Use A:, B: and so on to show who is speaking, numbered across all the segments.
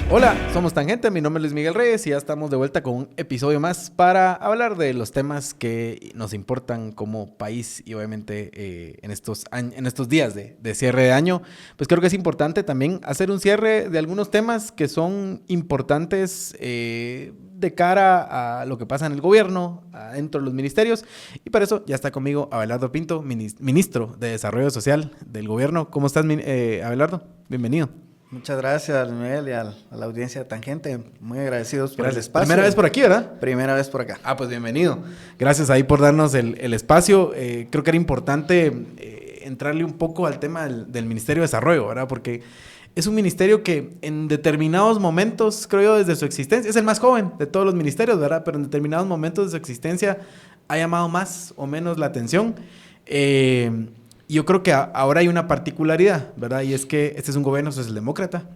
A: Hola, somos Tangente, mi nombre es Luis Miguel Reyes y ya estamos de vuelta con un episodio más para hablar de los temas que nos importan como país y obviamente en estos días de cierre de año, pues creo que es importante también hacer un cierre de algunos temas que son importantes de cara a lo que pasa en el gobierno, dentro de los ministerios, y para eso ya está conmigo Abelardo Pinto, ministro de Desarrollo Social del gobierno. ¿Cómo estás, Abelardo? Bienvenido.
B: Muchas gracias, Miguel, y a la audiencia de Tangente. Muy agradecidos por el espacio.
A: Primera vez por aquí, ¿verdad?
B: Primera vez por acá.
A: Pues bienvenido. Gracias ahí por darnos el espacio. Creo que era importante entrarle un poco al tema del Ministerio de Desarrollo, ¿verdad? Porque es un ministerio que en determinados momentos, creo yo, desde su existencia, es el más joven de todos los ministerios, ¿verdad? Pero en determinados momentos de su existencia ha llamado más o menos la atención. Yo creo que ahora hay una particularidad, ¿verdad? Y es que este es un gobierno socialdemócrata,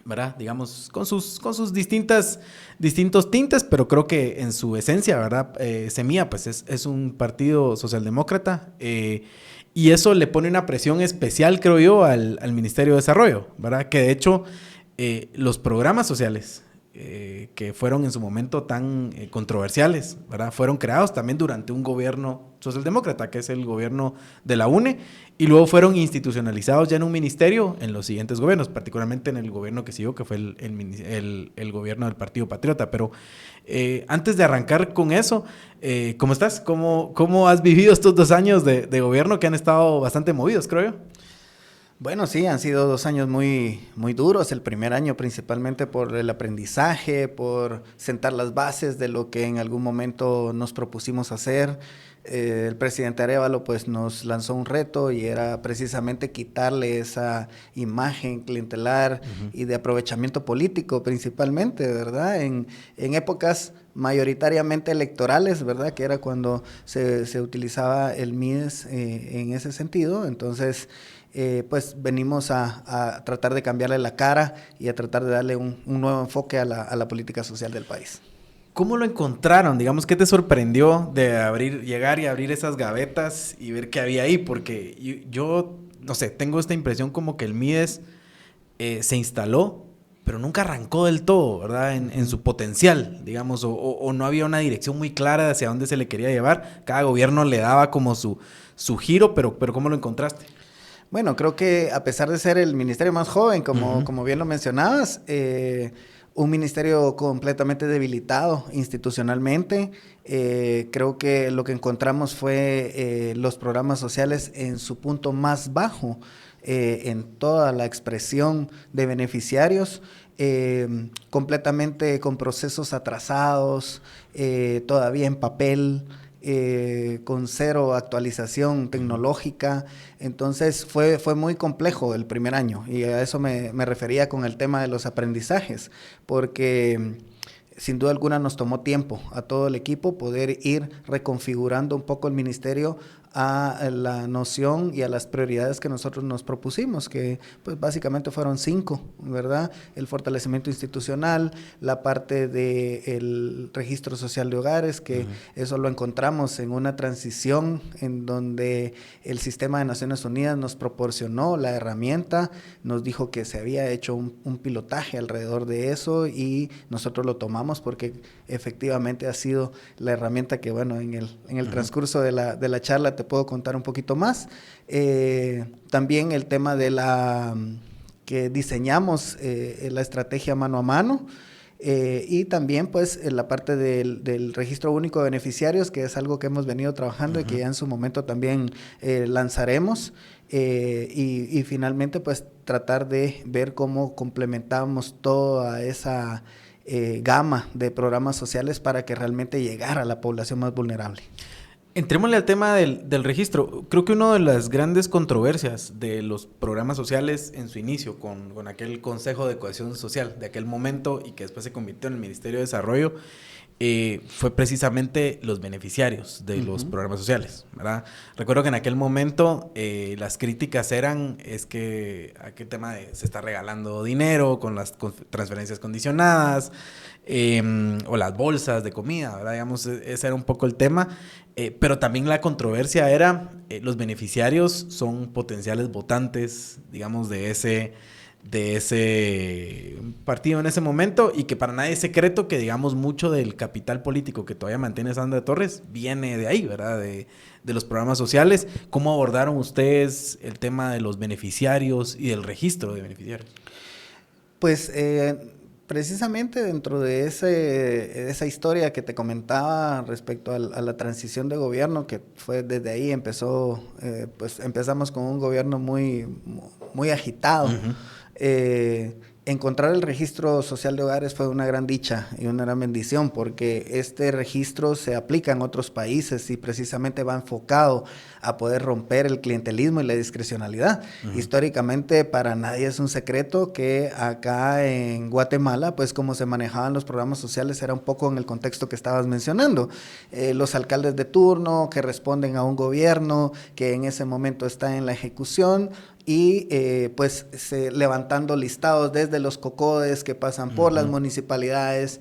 A: ¿verdad? Digamos, con sus distintos tintes, pero creo que en su esencia, ¿verdad? Semilla, pues es un partido socialdemócrata y eso le pone una presión especial, creo yo, al Ministerio de Desarrollo, ¿verdad? Que de hecho los programas sociales que fueron en su momento tan controversiales, ¿verdad? Fueron creados también durante un gobierno socialdemócrata, que es el gobierno de la UNE, y luego fueron institucionalizados ya en un ministerio en los siguientes gobiernos, particularmente en el gobierno que siguió, que fue el gobierno del Partido Patriota. Pero antes de arrancar con eso, ¿cómo estás? ¿Cómo has vivido estos 2 años de gobierno que han estado bastante movidos, creo yo?
B: Bueno, sí, han sido 2 años muy, muy duros. El primer año principalmente por el aprendizaje, por sentar las bases de lo que en algún momento nos propusimos hacer. El presidente Arévalo pues nos lanzó un reto y era precisamente quitarle esa imagen clientelar y de aprovechamiento político principalmente, ¿verdad? En épocas mayoritariamente electorales, ¿verdad? Que era cuando se utilizaba el MIDES en ese sentido. Entonces pues venimos a tratar de cambiarle la cara y a tratar de darle un nuevo enfoque a la política social del país.
A: ¿Cómo lo encontraron? Digamos, ¿qué te sorprendió de llegar y abrir esas gavetas y ver qué había ahí? Porque yo no sé, tengo esta impresión como que el MIDES se instaló, pero nunca arrancó del todo, ¿verdad? En su potencial, digamos, o no había una dirección muy clara de hacia dónde se le quería llevar. Cada gobierno le daba como su giro, pero ¿cómo lo encontraste?
B: Bueno, creo que a pesar de ser el ministerio más joven, como bien lo mencionabas, un ministerio completamente debilitado institucionalmente. Creo que lo que encontramos fue los programas sociales en su punto más bajo, en toda la expresión de beneficiarios, completamente con procesos atrasados, todavía en papel, con cero actualización tecnológica. Entonces fue muy complejo el primer año y a eso me refería con el tema de los aprendizajes, porque sin duda alguna nos tomó tiempo a todo el equipo poder ir reconfigurando un poco el ministerio a la noción y a las prioridades que nosotros nos propusimos, que pues básicamente fueron 5, ¿verdad? El fortalecimiento institucional, la parte del registro social de hogares, que eso lo encontramos en una transición en donde el sistema de Naciones Unidas nos proporcionó la herramienta, nos dijo que se había hecho un pilotaje alrededor de eso y nosotros lo tomamos porque efectivamente ha sido la herramienta que, bueno, en el transcurso de la charla te puedo contar un poquito más. También el tema de que diseñamos la estrategia mano a mano, y también pues en la parte del registro único de beneficiarios, que es algo que hemos venido trabajando y que ya en su momento también lanzaremos, y finalmente pues tratar de ver cómo complementamos toda esa gama de programas sociales para que realmente llegara a la población más vulnerable.
A: Entrémosle al tema del registro. Creo que una de las grandes controversias de los programas sociales en su inicio, con aquel Consejo de Cohesión Social de aquel momento y que después se convirtió en el Ministerio de Desarrollo, fue precisamente los beneficiarios de los programas sociales, ¿verdad? Recuerdo que en aquel momento las críticas eran, es que aquel tema de se está regalando dinero con las transferencias condicionadas, o las bolsas de comida, ¿verdad? Digamos, ese era un poco el tema. Pero también la controversia era, los beneficiarios son potenciales votantes, digamos, de ese partido en ese momento, y que para nadie es secreto que, digamos, mucho del capital político que todavía mantiene Sandra Torres viene de ahí, ¿verdad? De los programas sociales. ¿Cómo abordaron ustedes el tema de los beneficiarios y del registro de beneficiarios?
B: Pues precisamente dentro de esa historia que te comentaba respecto a la transición de gobierno, que fue desde ahí pues empezamos con un gobierno muy, muy agitado. Encontrar el registro social de hogares fue una gran dicha y una gran bendición, porque este registro se aplica en otros países y precisamente va enfocado a poder romper el clientelismo y la discrecionalidad. Históricamente, para nadie es un secreto que acá en Guatemala, pues como se manejaban los programas sociales era un poco en el contexto que estabas mencionando. Los alcaldes de turno que responden a un gobierno que en ese momento está en la ejecución, y pues levantando listados desde los COCODES que pasan por las municipalidades,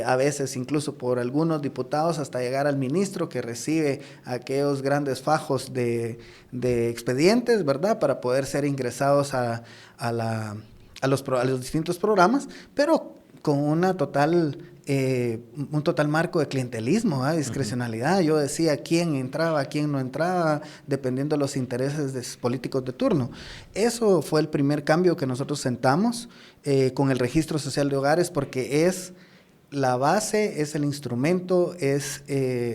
B: a veces incluso por algunos diputados, hasta llegar al ministro que recibe aquellos grandes fajos de expedientes, ¿verdad? Para poder ser ingresados a los distintos programas, pero con un total marco de clientelismo, discrecionalidad. Yo decía quién entraba, quién no entraba, dependiendo de los intereses de políticos de turno. Eso fue el primer cambio que nosotros sentamos con el registro social de hogares, porque es la base, es el instrumento, es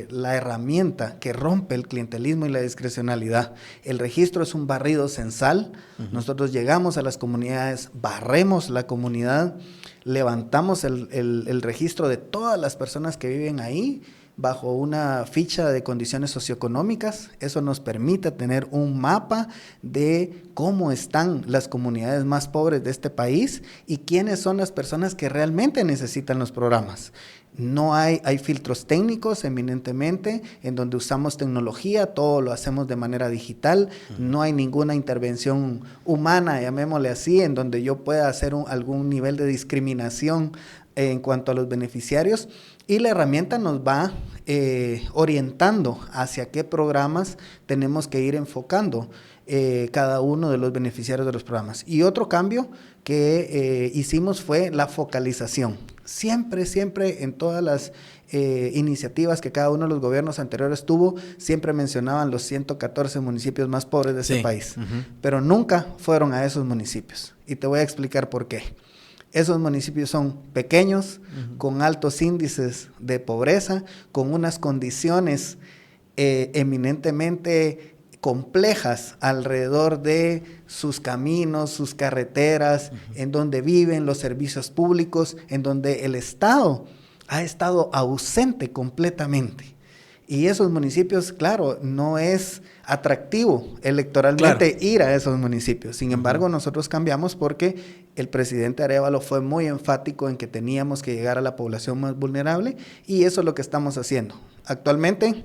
B: la herramienta que rompe el clientelismo y la discrecionalidad. El registro es un barrido censal. Nosotros llegamos a las comunidades, barremos la comunidad, levantamos el registro de todas las personas que viven ahí bajo una ficha de condiciones socioeconómicas. Eso nos permite tener un mapa de cómo están las comunidades más pobres de este país y quiénes son las personas que realmente necesitan los programas. No hay filtros técnicos eminentemente en donde usamos tecnología, todo lo hacemos de manera digital, no hay ninguna intervención humana, llamémosle así, en donde yo pueda hacer algún nivel de discriminación en cuanto a los beneficiarios, y la herramienta nos va orientando hacia qué programas tenemos que ir enfocando cada uno de los beneficiarios de los programas. Y otro cambio que hicimos fue la focalización. Siempre en todas las iniciativas que cada uno de los gobiernos anteriores tuvo, siempre mencionaban los 114 municipios más pobres de ese país, pero nunca fueron a esos municipios. Y te voy a explicar por qué. Esos municipios son pequeños, con altos índices de pobreza, con unas condiciones eminentemente complejas alrededor de sus caminos, sus carreteras, en donde viven los servicios públicos, en donde el Estado ha estado ausente completamente. Y esos municipios, claro, no es atractivo electoralmente ir a esos municipios. Sin embargo, nosotros cambiamos porque el presidente Arévalo fue muy enfático en que teníamos que llegar a la población más vulnerable, y eso es lo que estamos haciendo. Actualmente,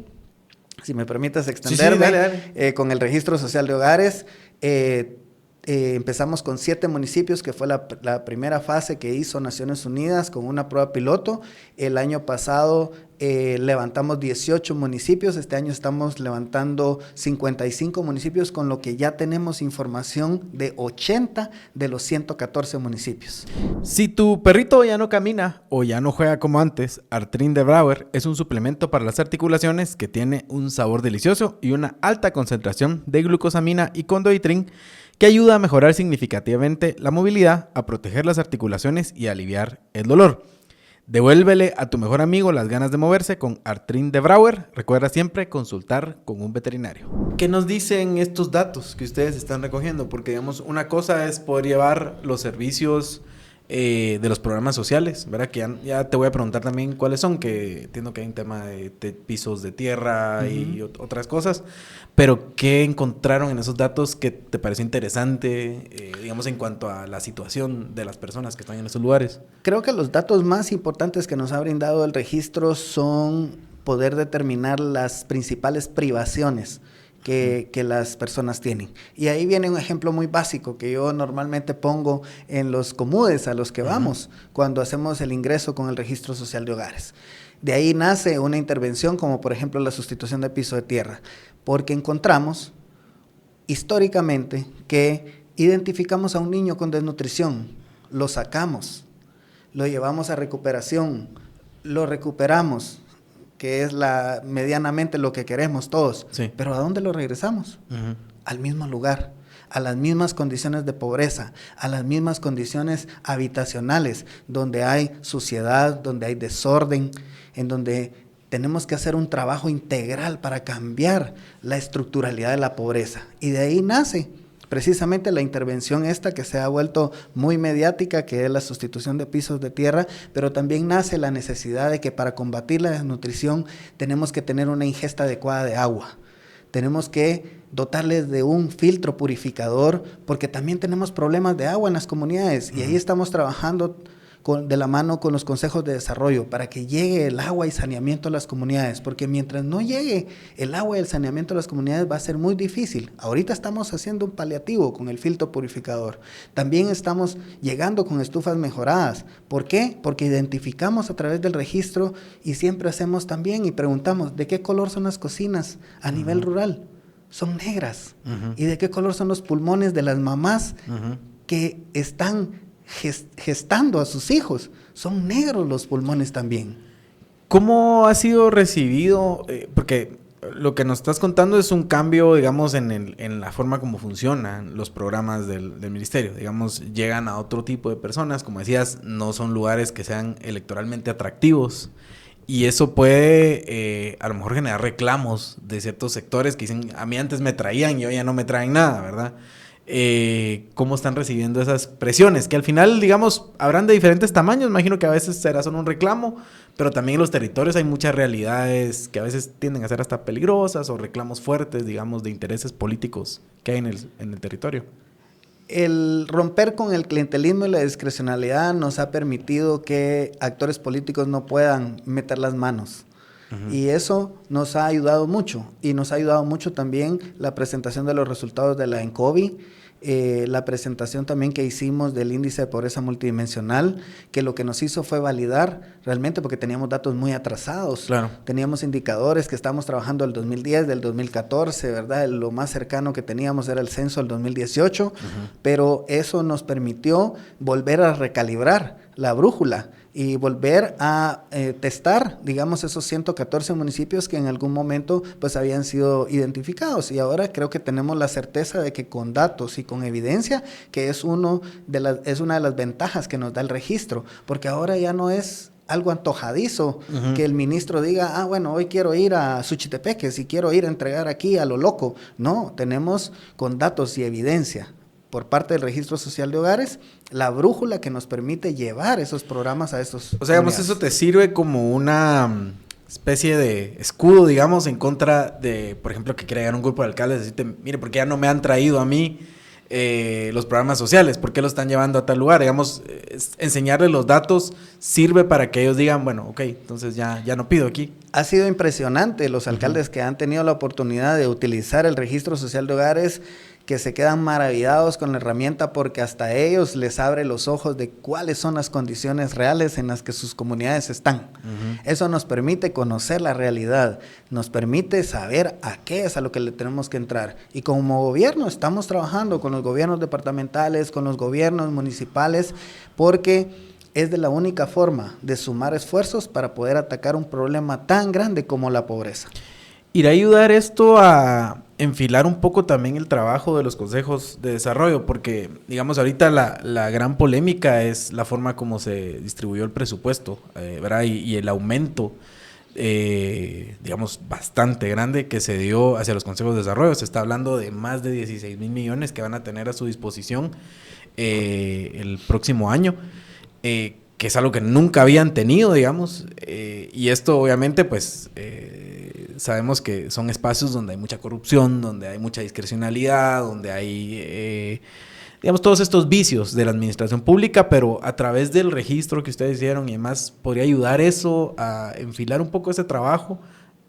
B: si me permites extenderme, dale. Con el registro social de hogares, empezamos con 7 municipios, que fue la primera fase que hizo Naciones Unidas con una prueba piloto. El año pasado levantamos 18 municipios, este año estamos levantando 55 municipios, con lo que ya tenemos información de 80 de los 114 municipios.
A: Si tu perrito ya no camina o ya no juega como antes, Artrin de Brouwer es un suplemento para las articulaciones que tiene un sabor delicioso y una alta concentración de glucosamina y condoitrin, que ayuda a mejorar significativamente la movilidad, a proteger las articulaciones y a aliviar el dolor. Devuélvele a tu mejor amigo las ganas de moverse con Artrin de Brouwer. Recuerda siempre consultar con un veterinario. ¿Qué nos dicen estos datos que ustedes están recogiendo? Porque, digamos, una cosa es poder llevar los servicios de los programas sociales, ¿verdad? Que ya te voy a preguntar también cuáles son, que entiendo que hay un tema de pisos de tierra y otras cosas, pero ¿qué encontraron en esos datos que te pareció interesante, digamos, en cuanto a la situación de las personas que están en esos lugares?
B: Creo que los datos más importantes que nos ha brindado el registro son poder determinar las principales privaciones que las personas tienen. Y ahí viene un ejemplo muy básico que yo normalmente pongo en los comudes a los que vamos cuando hacemos el ingreso con el registro social de hogares. De ahí nace una intervención como por ejemplo la sustitución de piso de tierra, porque encontramos históricamente que identificamos a un niño con desnutrición, lo sacamos, lo llevamos a recuperación, lo recuperamos, que es medianamente lo que queremos todos.
A: Sí.
B: Pero ¿a dónde lo regresamos? Al mismo lugar, a las mismas condiciones de pobreza, a las mismas condiciones habitacionales, donde hay suciedad, donde hay desorden, en donde tenemos que hacer un trabajo integral para cambiar la estructuralidad de la pobreza. Y de ahí nace precisamente la intervención esta que se ha vuelto muy mediática, que es la sustitución de pisos de tierra, pero también nace la necesidad de que para combatir la desnutrición tenemos que tener una ingesta adecuada de agua. Tenemos que dotarles de un filtro purificador, porque también tenemos problemas de agua en las comunidades, y ahí estamos trabajando de la mano con los consejos de desarrollo para que llegue el agua y saneamiento a las comunidades, porque mientras no llegue el agua y el saneamiento a las comunidades va a ser muy difícil. Ahorita estamos haciendo un paliativo con el filtro purificador. También estamos llegando con estufas mejoradas. ¿Por qué? Porque identificamos a través del registro y siempre hacemos también y preguntamos, ¿de qué color son las cocinas a nivel rural? Son negras. ¿Y de qué color son los pulmones de las mamás que están gestando a sus hijos? Son negros los pulmones también.
A: ¿Cómo ha sido recibido? Porque lo que nos estás contando es un cambio, digamos, en la forma como funcionan los programas del ministerio. Digamos, llegan a otro tipo de personas. Como decías, no son lugares que sean electoralmente atractivos. Y eso puede, a lo mejor, generar reclamos de ciertos sectores que dicen, a mí antes me traían y hoy ya no me traen nada, ¿verdad? ¿Cómo están recibiendo esas presiones? Que al final, digamos, habrán de diferentes tamaños. Imagino que a veces será solo un reclamo, pero también en los territorios hay muchas realidades que a veces tienden a ser hasta peligrosas o reclamos fuertes, digamos, de intereses políticos que hay en el territorio.
B: El romper con el clientelismo y la discrecionalidad nos ha permitido que actores políticos no puedan meter las manos. Y eso nos ha ayudado mucho. Y nos ha ayudado mucho también la presentación de los resultados de la ENCOBI, la presentación también que hicimos del índice de pobreza multidimensional, que lo que nos hizo fue validar realmente, porque teníamos datos muy atrasados.
A: Claro.
B: Teníamos indicadores que estábamos trabajando del 2010, del 2014, ¿verdad? Lo más cercano que teníamos era el censo del 2018, pero eso nos permitió volver a recalibrar la brújula y volver a testar, digamos, esos 114 municipios que en algún momento pues habían sido identificados, y ahora creo que tenemos la certeza de que con datos y con evidencia, que es una de las ventajas que nos da el registro, porque ahora ya no es algo antojadizo que el ministro diga, bueno, hoy quiero ir a Suchitepeque, si quiero ir a entregar aquí a lo loco. No, tenemos con datos y evidencia por parte del Registro Social de Hogares, la brújula que nos permite llevar esos programas a estos...
A: O sea, digamos, eso te sirve como una especie de escudo, digamos, en contra de, por ejemplo, que quiera llegar un grupo de alcaldes y decirte, mire, ¿por qué ya no me han traído a mí los programas sociales? ¿Por qué lo están llevando a tal lugar? Digamos, enseñarles los datos sirve para que ellos digan, bueno, ok, entonces ya no pido aquí.
B: Ha sido impresionante los alcaldes que han tenido la oportunidad de utilizar el Registro Social de Hogares, que se quedan maravillados con la herramienta, porque hasta ellos les abre los ojos de cuáles son las condiciones reales en las que sus comunidades están. Eso nos permite conocer la realidad, nos permite saber a qué es a lo que le tenemos que entrar. Y como gobierno estamos trabajando con los gobiernos departamentales, con los gobiernos municipales, porque es de la única forma de sumar esfuerzos para poder atacar un problema tan grande como la pobreza.
A: ¿Irá a ayudar esto a enfilar un poco también el trabajo de los consejos de desarrollo? Porque, digamos, ahorita la gran polémica es la forma como se distribuyó el presupuesto, ¿verdad? Y el aumento, digamos, bastante grande que se dio hacia los consejos de desarrollo. Se está hablando de más de 16,000 millones que van a tener a su disposición el próximo año. que es algo que nunca habían tenido, digamos, y esto obviamente pues sabemos que son espacios donde hay mucha corrupción, donde hay mucha discrecionalidad, donde hay, digamos, todos estos vicios de la administración pública, pero a través del registro que ustedes hicieron y demás, ¿podría ayudar eso a enfilar un poco ese trabajo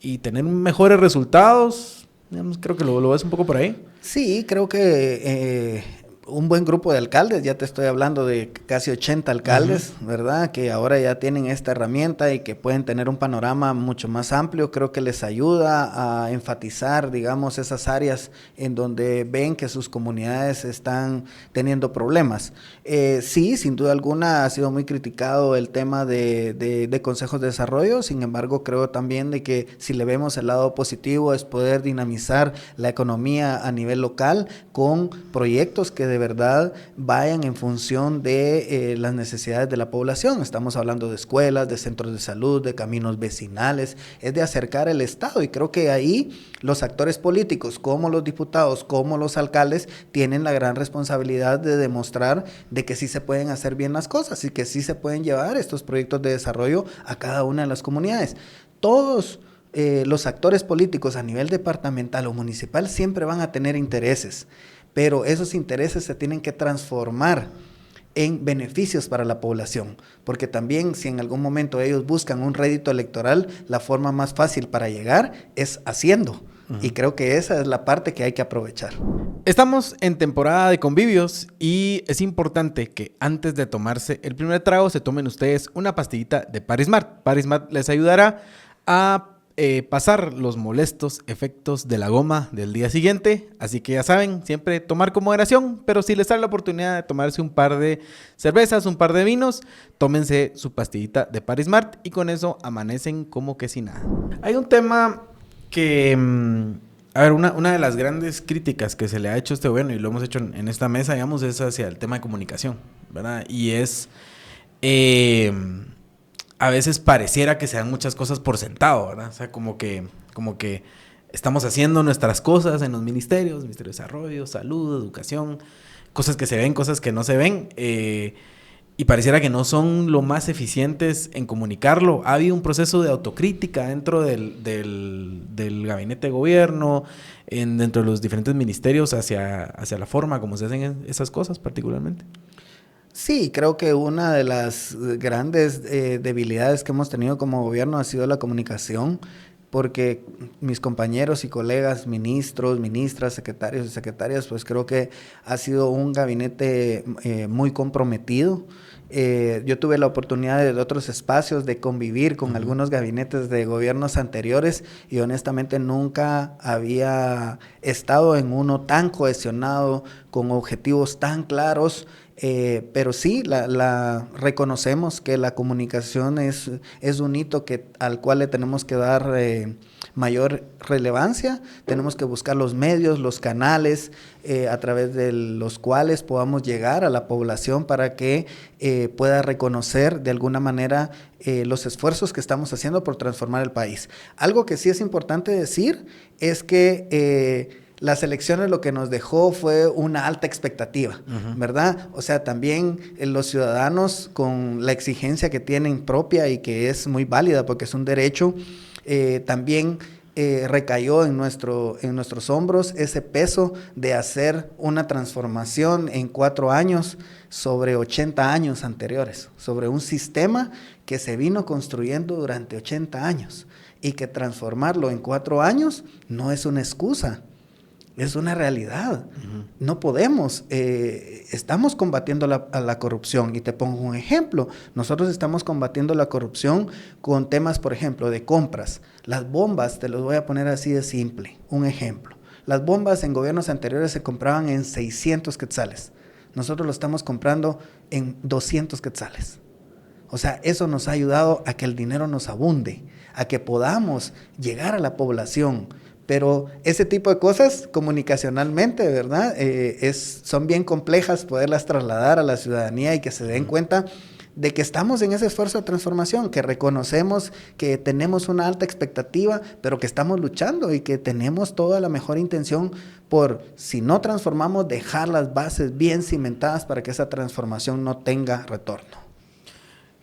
A: y tener mejores resultados? Digamos, creo que lo ves un poco por ahí.
B: Sí, creo que un buen grupo de alcaldes, ya te estoy hablando de casi 80 alcaldes, ¿verdad? Que ahora ya tienen esta herramienta y que pueden tener un panorama mucho más amplio. Creo que les ayuda a enfatizar, digamos, esas áreas en donde ven que sus comunidades están teniendo problemas. Sí, sin duda alguna ha sido muy criticado el tema de consejos de desarrollo. Sin embargo, creo también de que si le vemos el lado positivo es poder dinamizar la economía a nivel local con proyectos que de verdad vayan en función de las necesidades de la población. Estamos hablando de escuelas, de centros de salud, de caminos vecinales, es de acercar el Estado, y creo que ahí los actores políticos, como los diputados, como los alcaldes, tienen la gran responsabilidad de demostrar de que sí se pueden hacer bien las cosas y que sí se pueden llevar estos proyectos de desarrollo a cada una de las comunidades. Todos los actores políticos a nivel departamental o municipal siempre van a tener intereses, pero esos intereses se tienen que transformar en beneficios para la población, porque también si en algún momento ellos buscan un rédito electoral, la forma más fácil para llegar es haciendo. Y creo que esa es la parte que hay que aprovechar.
A: Estamos en temporada de convivios y es importante que antes de tomarse el primer trago se tomen ustedes una pastillita de Parismart. Parismart les ayudará a pasar los molestos efectos de la goma del día siguiente. Así que ya saben, siempre tomar con moderación, pero si les sale la oportunidad de tomarse un par de cervezas, un par de vinos, tómense su pastillita de Parismart y con eso amanecen como que sin nada. Hay un tema que, a ver, una de las grandes críticas que se le ha hecho a este gobierno, y lo hemos hecho en esta mesa, digamos, es hacia el tema de comunicación, ¿verdad? Y es, a veces pareciera que se dan muchas cosas por sentado, ¿verdad? O sea, como que estamos haciendo nuestras cosas en los ministerios, Ministerio de Desarrollo, Salud, Educación, cosas que se ven, cosas que no se ven, y pareciera que no son lo más eficientes en comunicarlo. Ha habido un proceso de autocrítica dentro del gabinete de gobierno, dentro de los diferentes ministerios hacia la forma como se hacen esas cosas particularmente.
B: Sí, creo que una de las grandes debilidades que hemos tenido como gobierno ha sido la comunicación, porque mis compañeros y colegas, ministros, ministras, secretarios y secretarias, pues creo que ha sido un gabinete muy comprometido. Yo tuve la oportunidad de otros espacios de convivir con algunos gabinetes de gobiernos anteriores y honestamente nunca había estado en uno tan cohesionado, con objetivos tan claros. Pero sí, reconocemos que la comunicación es un hito al cual le tenemos que dar mayor relevancia. Tenemos que buscar los medios, los canales a través de los cuales podamos llegar a la población para que pueda reconocer de alguna manera los esfuerzos que estamos haciendo por transformar el país. Algo que sí es importante decir es que las elecciones lo que nos dejó fue una alta expectativa, ¿verdad? O sea, también los ciudadanos con la exigencia que tienen propia y que es muy válida porque es un derecho, también recayó en nuestros hombros ese peso de hacer una transformación en 4 años sobre 80 años anteriores, sobre un sistema que se vino construyendo durante 80 años y que transformarlo en 4 años no es una excusa. Es una realidad. No podemos. Estamos combatiendo la corrupción. Y te pongo un ejemplo. Nosotros estamos combatiendo la corrupción con temas, por ejemplo, de compras. Las bombas, te los voy a poner así de simple. Un ejemplo. Las bombas en gobiernos anteriores se compraban en 600 quetzales. Nosotros lo estamos comprando en 200 quetzales. O sea, eso nos ha ayudado a que el dinero nos abunde, a que podamos llegar a la población. Pero ese tipo de cosas comunicacionalmente, ¿verdad? Son bien complejas poderlas trasladar a la ciudadanía y que se den cuenta de que estamos en ese esfuerzo de transformación, que reconocemos que tenemos una alta expectativa, pero que estamos luchando y que tenemos toda la mejor intención por, si no transformamos, dejar las bases bien cimentadas para que esa transformación no tenga retorno.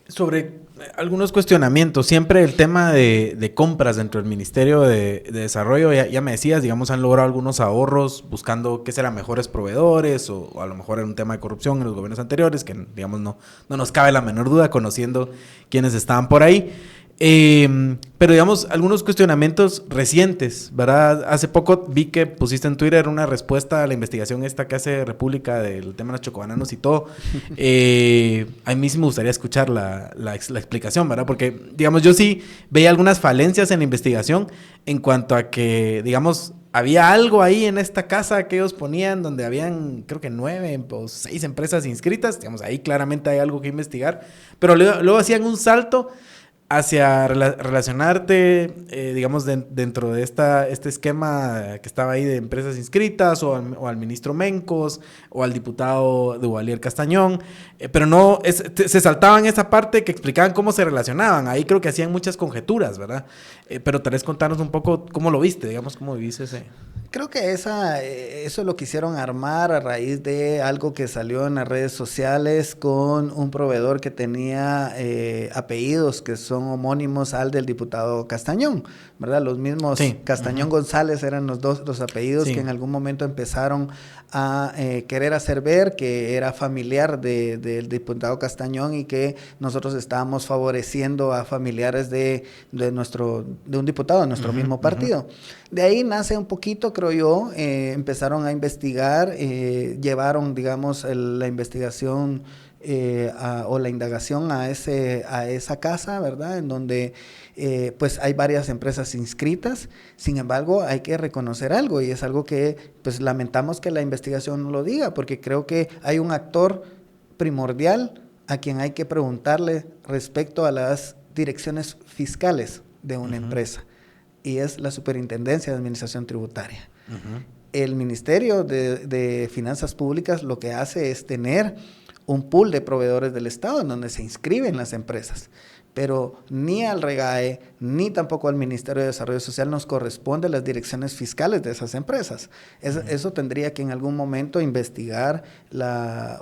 A: Sobre algunos cuestionamientos, siempre el tema de compras dentro del Ministerio de Desarrollo, ya me decías, digamos, han logrado algunos ahorros buscando qué serán mejores proveedores o a lo mejor era un tema de corrupción en los gobiernos anteriores, que digamos no nos cabe la menor duda conociendo quiénes estaban por ahí. Pero digamos, algunos cuestionamientos recientes, ¿verdad? Hace poco vi que pusiste en Twitter una respuesta a la investigación esta que hace República del tema de los chocobananos y todo. A mí sí me gustaría escuchar la explicación, ¿verdad? Porque, digamos, yo sí veía algunas falencias en la investigación en cuanto a que, digamos, había algo ahí en esta casa que ellos ponían donde habían, creo que 9 o 6 empresas inscritas. Digamos, ahí claramente hay algo que investigar. Pero luego hacían un salto hacia relacionarte, digamos, dentro de este esquema que estaba ahí de empresas inscritas o al ministro Mencos o al diputado Duvalier Castañón, pero no, se saltaban esa parte que explicaban cómo se relacionaban. Ahí creo que hacían muchas conjeturas, ¿verdad? Pero tal vez contarnos un poco cómo lo viste, digamos, cómo viviste ese...
B: Creo que eso lo quisieron armar a raíz de algo que salió en las redes sociales con un proveedor que tenía apellidos que son homónimos al del diputado Castañón, ¿verdad? Los mismos sí. Castañón González eran los apellidos que en algún momento empezaron a querer hacer ver que era familiar del diputado Castañón y que nosotros estábamos favoreciendo a familiares de un diputado de nuestro mismo partido. De ahí nace un poquito, creo yo, empezaron a investigar, llevaron, digamos, la investigación o la indagación a esa casa, ¿verdad? En donde pues hay varias empresas inscritas. Sin embargo, hay que reconocer algo y es algo que pues lamentamos que la investigación no lo diga, porque creo que hay un actor primordial a quien hay que preguntarle respecto a las direcciones fiscales de una empresa, y es la Superintendencia de Administración Tributaria. El Ministerio de Finanzas Públicas lo que hace es tener un pool de proveedores del Estado en donde se inscriben las empresas, pero ni al REGAE ni tampoco al Ministerio de Desarrollo Social nos corresponde las direcciones fiscales de esas empresas. Eso tendría que en algún momento investigar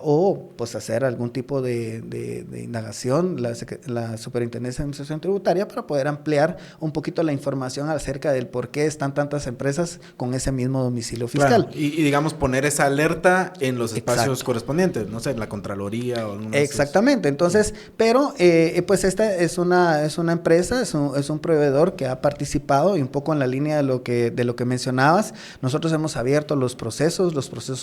B: o pues hacer algún tipo de indagación la Superintendencia de Administración Tributaria para poder ampliar un poquito la información acerca del por qué están tantas empresas con ese mismo domicilio fiscal.
A: Claro. Y digamos poner esa alerta en los espacios correspondientes, no sé, la Contraloría o alguna.
B: Exactamente. Entonces, pero pues esta es una empresa, es un proveedor que ha participado y un poco en la línea de lo que mencionabas. Nosotros hemos abierto los procesos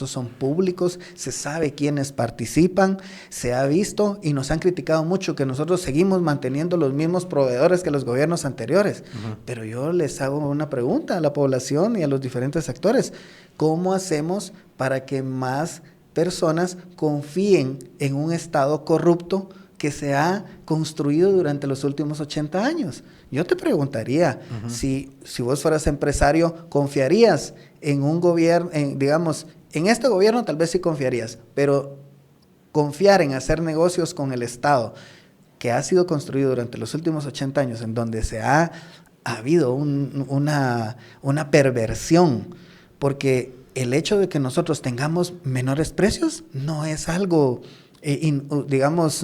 B: son públicos, se sabe quiénes participan, se ha visto y nos han criticado mucho que nosotros seguimos manteniendo los mismos proveedores que los gobiernos anteriores. Pero yo les hago una pregunta a la población y a los diferentes actores. ¿Cómo hacemos para que más personas confíen en un Estado corrupto que se ha construido durante los últimos 80 años? Yo te preguntaría, si vos fueras empresario, ¿confiarías en un gobierno, digamos, en este gobierno tal vez sí confiarías, pero confiar en hacer negocios con el Estado, que ha sido construido durante los últimos 80 años, en donde ha habido una perversión, porque el hecho de que nosotros tengamos menores precios no es algo, digamos,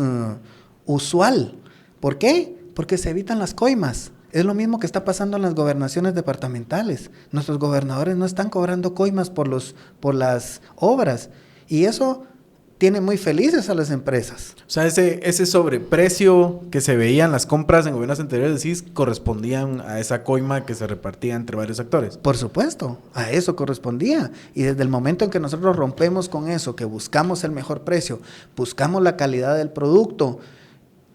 B: usual. ¿Por qué? Porque se evitan las coimas. Es lo mismo que está pasando en las gobernaciones departamentales. Nuestros gobernadores no están cobrando coimas por las obras, y eso tiene muy felices a las empresas.
A: O sea, ese sobreprecio que se veía en las compras en gobiernos anteriores, decís, correspondían a esa coima que se repartía entre varios actores.
B: Por supuesto, a eso correspondía. Y desde el momento en que nosotros rompemos con eso, que buscamos el mejor precio, buscamos la calidad del producto,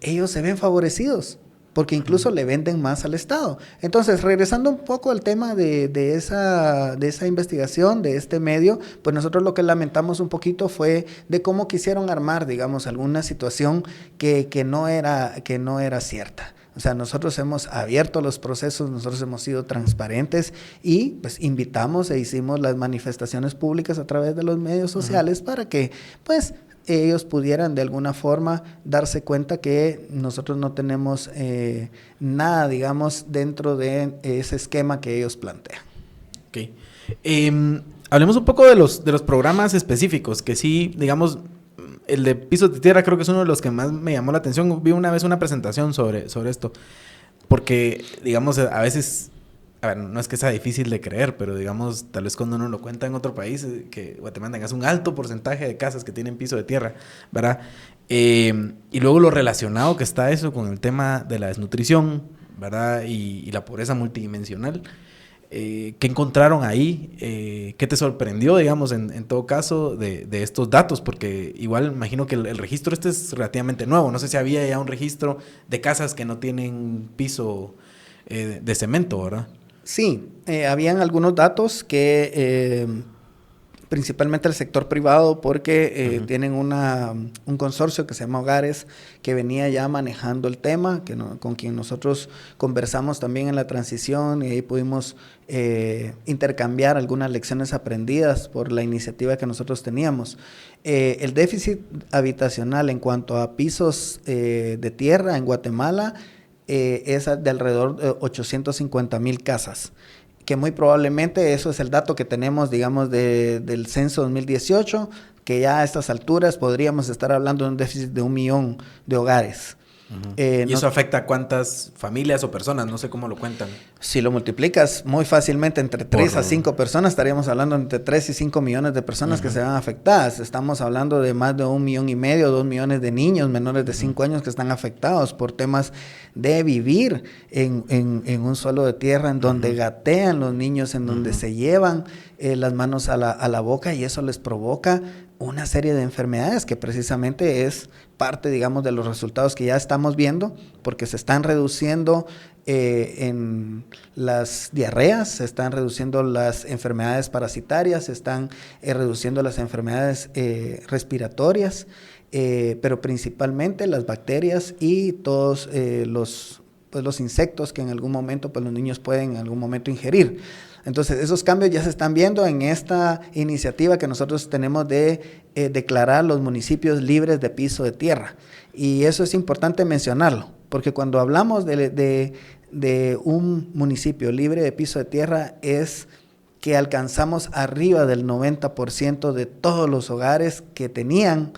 B: ellos se ven favorecidos, porque incluso le venden más al Estado. Entonces, regresando un poco al tema de esa investigación, de este medio, pues nosotros lo que lamentamos un poquito fue de cómo quisieron armar, digamos, alguna situación que no era cierta. O sea, nosotros hemos abierto los procesos, nosotros hemos sido transparentes y pues invitamos e hicimos las manifestaciones públicas a través de los medios sociales para que, pues, ellos pudieran de alguna forma darse cuenta que nosotros no tenemos nada, digamos, dentro de ese esquema que ellos plantean.
A: Ok. Hablemos un poco de los programas específicos que sí, digamos, el de pisos de tierra creo que es uno de los que más me llamó la atención. Vi una vez una presentación sobre esto. Porque, digamos, a veces, a ver, no es que sea difícil de creer, pero digamos, tal vez cuando uno lo cuenta en otro país, que Guatemala tenga un alto porcentaje de casas que tienen piso de tierra, ¿verdad? Y luego lo relacionado que está eso con el tema de la desnutrición, ¿verdad? Y la pobreza multidimensional. ¿Qué encontraron ahí? ¿Qué te sorprendió, digamos, en todo caso, de estos datos? Porque igual imagino que el registro este es relativamente nuevo. No sé si había ya un registro de casas que no tienen piso de cemento, ¿verdad?
B: Sí, habían algunos datos que principalmente el sector privado, porque tienen un consorcio que se llama Hogares, que venía ya manejando el tema, con quien nosotros conversamos también en la transición, y ahí pudimos intercambiar algunas lecciones aprendidas por la iniciativa que nosotros teníamos. El déficit habitacional en cuanto a pisos de tierra en Guatemala es de alrededor de 850,000 casas, que muy probablemente eso es el dato que tenemos, digamos, del censo 2018, que ya a estas alturas podríamos estar hablando de un déficit de 1 millón de hogares.
A: ¿Y eso afecta a cuántas familias o personas? No sé cómo lo cuentan.
B: Si lo multiplicas muy fácilmente entre 3 a 5 personas, estaríamos hablando entre 3 y 5 millones de personas que se van afectadas. Estamos hablando de más de 1,5 millones, 2 millones de niños menores de 5 años que están afectados por temas de vivir en un suelo de tierra, en donde gatean los niños, en donde se llevan las manos a la boca, y eso les provoca una serie de enfermedades que precisamente es parte, digamos, de los resultados que ya estamos viendo, porque se están reduciendo en las diarreas, se están reduciendo las enfermedades parasitarias, se están reduciendo las enfermedades respiratorias, pero principalmente las bacterias y todos los insectos que en algún momento pues, los niños pueden en algún momento ingerir. Entonces, esos cambios ya se están viendo en esta iniciativa que nosotros tenemos de declarar los municipios libres de piso de tierra. Y eso es importante mencionarlo, porque cuando hablamos de un municipio libre de piso de tierra es que alcanzamos arriba del 90% de todos los hogares que tenían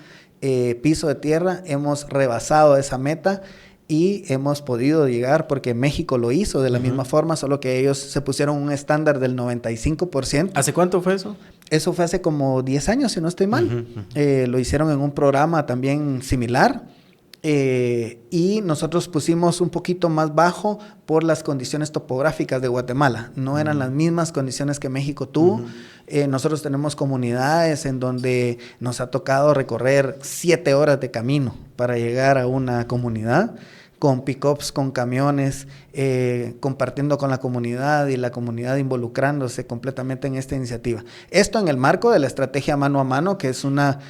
B: piso de tierra. Hemos rebasado esa meta y hemos podido llegar, porque México lo hizo de la misma forma, solo que ellos se pusieron un estándar del 95%.
A: ¿Hace cuánto fue eso?
B: Eso fue hace como 10 años, si no estoy mal. Lo hicieron en un programa también similar. Y nosotros pusimos un poquito más bajo por las condiciones topográficas de Guatemala. No eran las mismas condiciones que México tuvo. Nosotros tenemos comunidades en donde nos ha tocado recorrer 7 horas de camino para llegar a una comunidad, con pick-ups, con camiones, compartiendo con la comunidad y la comunidad involucrándose completamente en esta iniciativa. Esto en el marco de la estrategia mano a mano, que es una...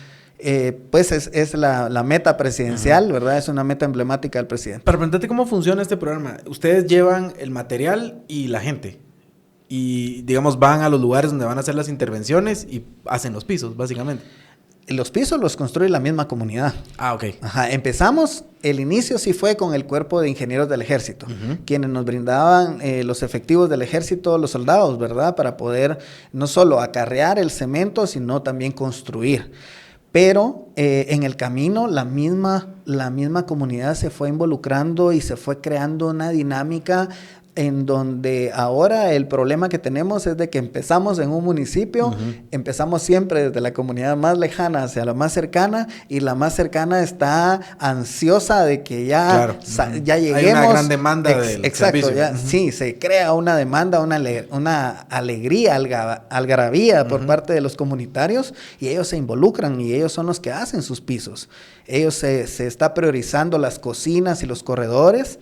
B: pues es la meta presidencial, ¿verdad? Es una meta emblemática del presidente.
A: Para preguntarte cómo funciona este programa. Ustedes llevan el material y la gente. Y, digamos, van a los lugares donde van a hacer las intervenciones y hacen los pisos, básicamente.
B: Los pisos los construye la misma comunidad.
A: Ah, ok.
B: Ajá, empezamos, el inicio sí fue con el cuerpo de ingenieros del ejército, quienes nos brindaban los efectivos del ejército, los soldados, ¿verdad? Para poder no solo acarrear el cemento, sino también construir. Pero en el camino la misma comunidad se fue involucrando y se fue creando una dinámica en donde ahora el problema que tenemos es de que empezamos en un municipio, empezamos siempre desde la comunidad más lejana hacia la más cercana, y la más cercana está ansiosa de que ya lleguemos. Hay
A: una gran demanda del
B: exacto,
A: servicio.
B: Sí, se crea una demanda, una alegría, algarabía por parte de los comunitarios, y ellos se involucran y ellos son los que hacen sus pisos. Ellos se está priorizando las cocinas y los corredores.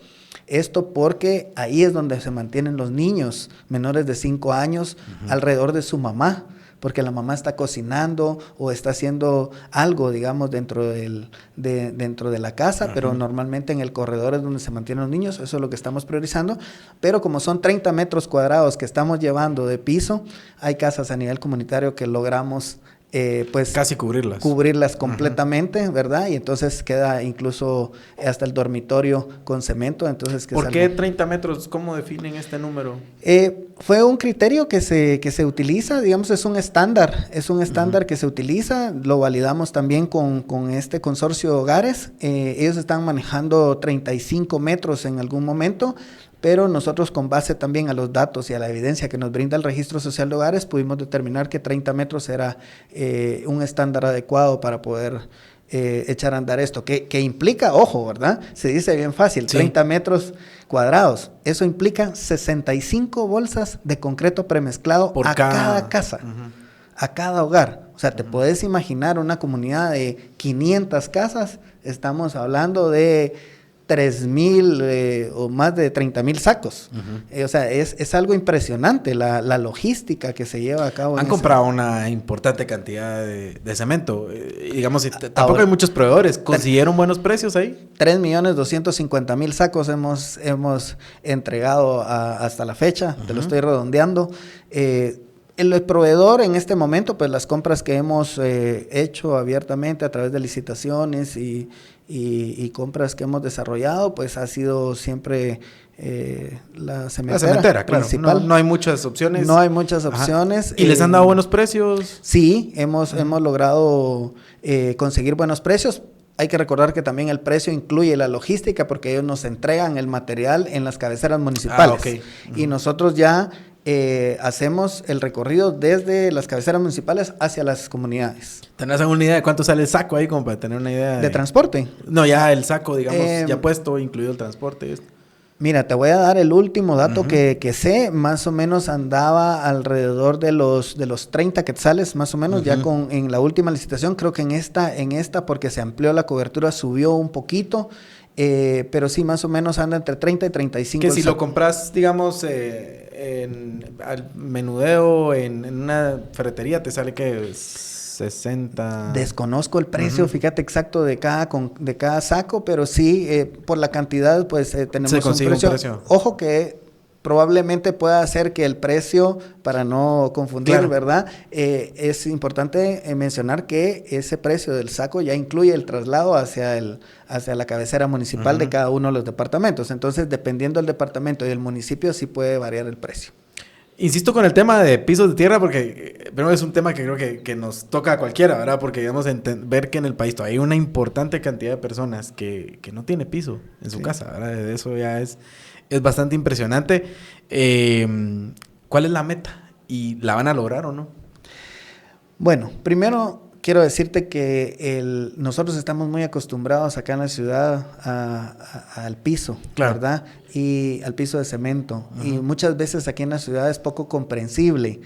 B: Esto porque ahí es donde se mantienen los niños menores de 5 años alrededor de su mamá, porque la mamá está cocinando o está haciendo algo, digamos, dentro de la casa, pero normalmente en el corredor es donde se mantienen los niños. Eso es lo que estamos priorizando. Pero como son 30 metros cuadrados que estamos llevando de piso, hay casas a nivel comunitario que logramos pues
A: casi
B: cubrirlas completamente, ¿verdad? Y entonces queda incluso hasta el dormitorio con cemento. Entonces,
A: ¿por qué 30 metros? ¿Cómo definen este número?
B: Fue un criterio que se utiliza, digamos, es un estándar que se utiliza, lo validamos también con este consorcio de hogares, ellos están manejando 35 metros en algún momento, pero nosotros con base también a los datos y a la evidencia que nos brinda el Registro Social de Hogares, pudimos determinar que 30 metros era un estándar adecuado para poder echar a andar esto, que implica, ojo, ¿verdad? Se dice bien fácil, sí. 30 metros cuadrados. Eso implica 65 bolsas de concreto premezclado por cada casa, a cada hogar. O sea, te puedes imaginar una comunidad de 500 casas, estamos hablando de 3,000 o más de 30,000 sacos. O sea, es algo impresionante la logística que se lleva a cabo.
A: Han comprado una importante cantidad de cemento. Digamos, tampoco hay muchos proveedores. ¿Consiguieron buenos precios ahí?
B: 3,250,000 sacos hemos entregado hasta la fecha. Te lo estoy redondeando. El proveedor en este momento, pues las compras que hemos hecho abiertamente a través de licitaciones y compras que hemos desarrollado, pues ha sido siempre la cementera
A: principal. Claro. No hay muchas opciones.
B: No hay muchas opciones.
A: ¿Y les han dado buenos precios?
B: Sí, hemos logrado conseguir buenos precios. Hay que recordar que también el precio incluye la logística porque ellos nos entregan el material en las cabeceras municipales.
A: Okay.
B: Y nosotros ya hacemos el recorrido desde las cabeceras municipales hacia las comunidades.
A: ¿Tenés alguna idea de cuánto sale el saco ahí, como para tener una idea?
B: ¿De transporte?
A: No, ya el saco, digamos, ya puesto, incluido el transporte.
B: Mira, te voy a dar el último dato que sé, más o menos andaba alrededor de los 30 quetzales, más o menos, ya en la última licitación, creo que en esta porque se amplió la cobertura, subió un poquito, pero sí, más o menos anda entre 30 y 35.
A: Que si lo compras, digamos, al menudeo, en una ferretería, te sale que 60...
B: Desconozco el precio, fíjate exacto de cada saco, pero sí, por la cantidad, pues tenemos un precio. Ojo que probablemente pueda hacer que el precio, para no confundir, claro, ¿verdad? Es importante mencionar que ese precio del saco ya incluye el traslado hacia la cabecera municipal de cada uno de los departamentos. Entonces, dependiendo del departamento y del municipio, sí puede variar el precio.
A: Insisto con el tema de pisos de tierra porque primero es un tema que creo que nos toca a cualquiera, ¿verdad? Porque digamos ver que en el país hay una importante cantidad de personas que no tiene piso en su casa, ¿verdad? Eso ya es bastante impresionante. ¿Cuál es la meta? ¿Y la van a lograr o no?
B: Bueno, primero quiero decirte que nosotros estamos muy acostumbrados acá en la ciudad al piso, claro, ¿verdad? Y al piso de cemento. Y muchas veces aquí en la ciudad es poco comprensible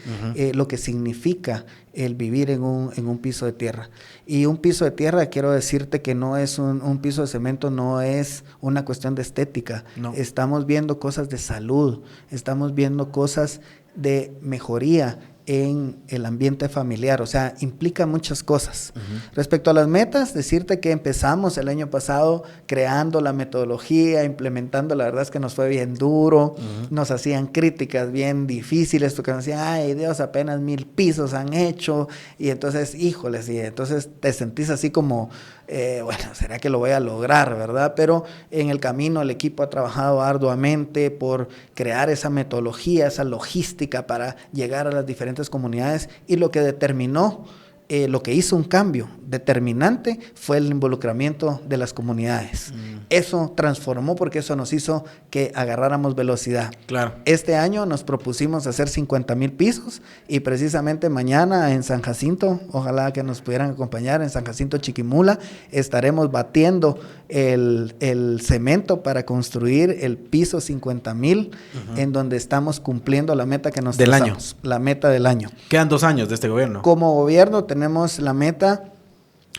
B: lo que significa el vivir en un piso de tierra. Y un piso de tierra, quiero decirte que no es un piso de cemento, no es una cuestión de estética. No. Estamos viendo cosas de salud, estamos viendo cosas de mejoría en el ambiente familiar, o sea, implica muchas cosas. Respecto a las metas, decirte que empezamos el año pasado creando la metodología, implementando, la verdad es que nos fue bien duro, nos hacían críticas bien difíciles, porque nos decían, ay Dios, apenas 1,000 pisos han hecho, y entonces, híjoles, y entonces te sentís así como, bueno, ¿será que lo voy a lograr, verdad? Pero en el camino el equipo ha trabajado arduamente por crear esa metodología, esa logística para llegar a las diferentes comunidades, y lo que determinó, lo que hizo un cambio determinante fue el involucramiento de las comunidades. Eso transformó porque eso nos hizo que agarráramos velocidad.
A: Claro.
B: Este año nos propusimos hacer 50,000 pisos y precisamente mañana en San Jacinto, ojalá que nos pudieran acompañar en San Jacinto Chiquimula, estaremos batiendo el cemento para construir el piso 50,000 en donde estamos cumpliendo la meta que nos trazamos. La meta del año.
A: Quedan 2 años de este gobierno.
B: Como gobierno tenemos la meta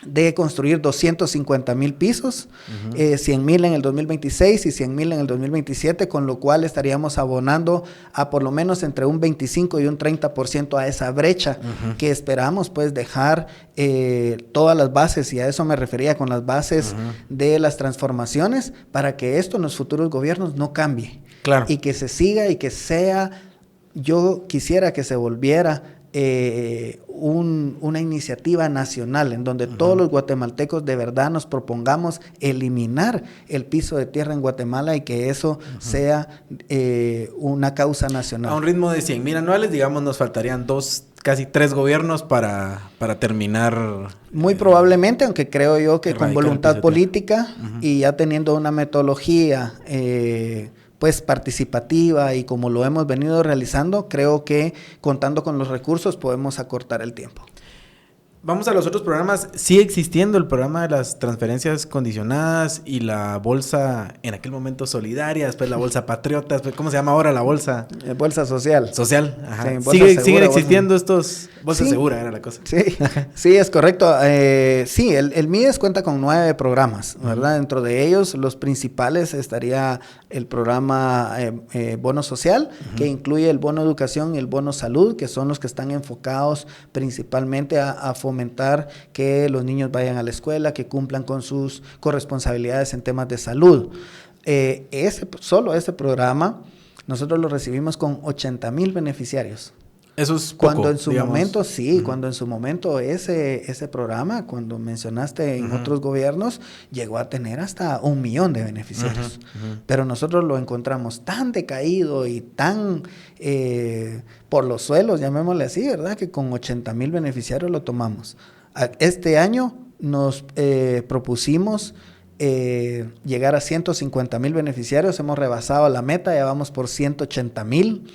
B: de construir 250,000 pisos, 100,000 en el 2026 y 100,000 en el 2027, con lo cual estaríamos abonando a por lo menos entre un 25 y un 30% a esa brecha que esperamos pues dejar todas las bases, y a eso me refería con las bases de las transformaciones, para que esto en los futuros gobiernos no cambie.
A: Claro.
B: Y que se siga y que sea, yo quisiera que se volviera una iniciativa nacional en donde todos los guatemaltecos de verdad nos propongamos eliminar el piso de tierra en Guatemala y que eso sea una causa nacional.
A: A un ritmo de 100,000 anuales, digamos, nos faltarían 2, casi 3 gobiernos para terminar.
B: Muy probablemente, aunque creo yo que con voluntad política y ya teniendo una metodología pues participativa y como lo hemos venido realizando, creo que contando con los recursos podemos acortar el tiempo.
A: Vamos a los otros programas. Sigue existiendo el programa de las transferencias condicionadas y la bolsa, en aquel momento solidaria, después la bolsa patriota, después, ¿cómo se llama ahora la bolsa?
B: Bolsa social.
A: Social, ajá.
B: Sí,
A: ¿Siguen existiendo estos? Bolsa segura era la cosa.
B: Sí, sí, es correcto. Sí, el MIDES cuenta con 9 programas, ¿verdad? Dentro de ellos, los principales estaría el programa Bono Social, que incluye el Bono Educación y el Bono Salud, que son los que están enfocados principalmente a fomentar que los niños vayan a la escuela, que cumplan con sus corresponsabilidades en temas de salud. Solo ese programa, nosotros lo recibimos con 80,000 beneficiarios.
A: Eso es poco,
B: cuando en su
A: digamos.
B: momento, sí, cuando en su momento ese programa, cuando mencionaste en otros gobiernos, llegó a tener hasta 1,000,000 de beneficiarios. Pero nosotros lo encontramos tan decaído y tan por los suelos, llamémosle así, ¿verdad? Que con 80,000 beneficiarios lo tomamos. Este año nos propusimos llegar a 150,000 beneficiarios, hemos rebasado la meta, ya vamos por 180,000.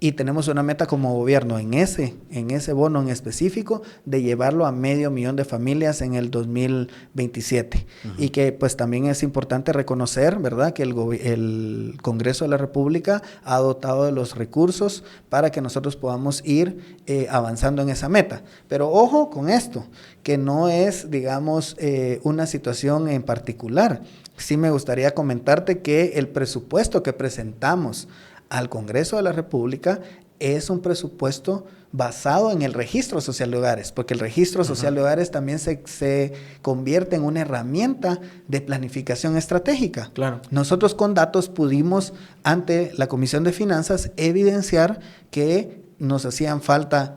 B: Y tenemos una meta como gobierno en ese bono en específico de llevarlo a 500,000 de familias en el 2027. Y que pues también es importante reconocer, ¿verdad? Que el Congreso de la República ha dotado de los recursos para que nosotros podamos ir avanzando en esa meta. Pero ojo con esto, que no es, digamos, una situación en particular. Sí me gustaría comentarte que el presupuesto que presentamos al Congreso de la República es un presupuesto basado en el registro social de hogares, porque el registro social de hogares también se convierte en una herramienta de planificación estratégica.
A: Claro.
B: Nosotros con datos pudimos, ante la Comisión de Finanzas, evidenciar que nos hacían falta,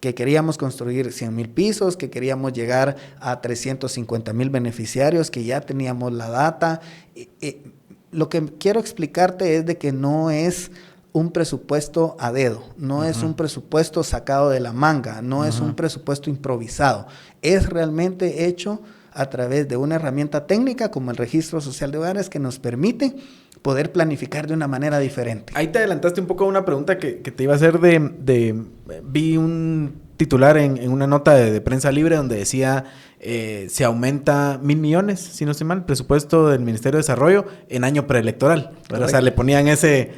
B: que queríamos construir 100,000 pisos, que queríamos llegar a 350,000 beneficiarios, que ya teníamos la data. Lo que quiero explicarte es de que no es un presupuesto a dedo, no es un presupuesto sacado de la manga, no es un presupuesto improvisado, es realmente hecho a través de una herramienta técnica como el registro social de hogares que nos permite poder planificar de una manera diferente.
A: Ahí te adelantaste un poco a una pregunta que te iba a hacer vi un titular en una nota de Prensa Libre donde decía se aumenta 1,000,000,000, si no estoy mal, el presupuesto del Ministerio de Desarrollo en año preelectoral. O sea, le ponían ese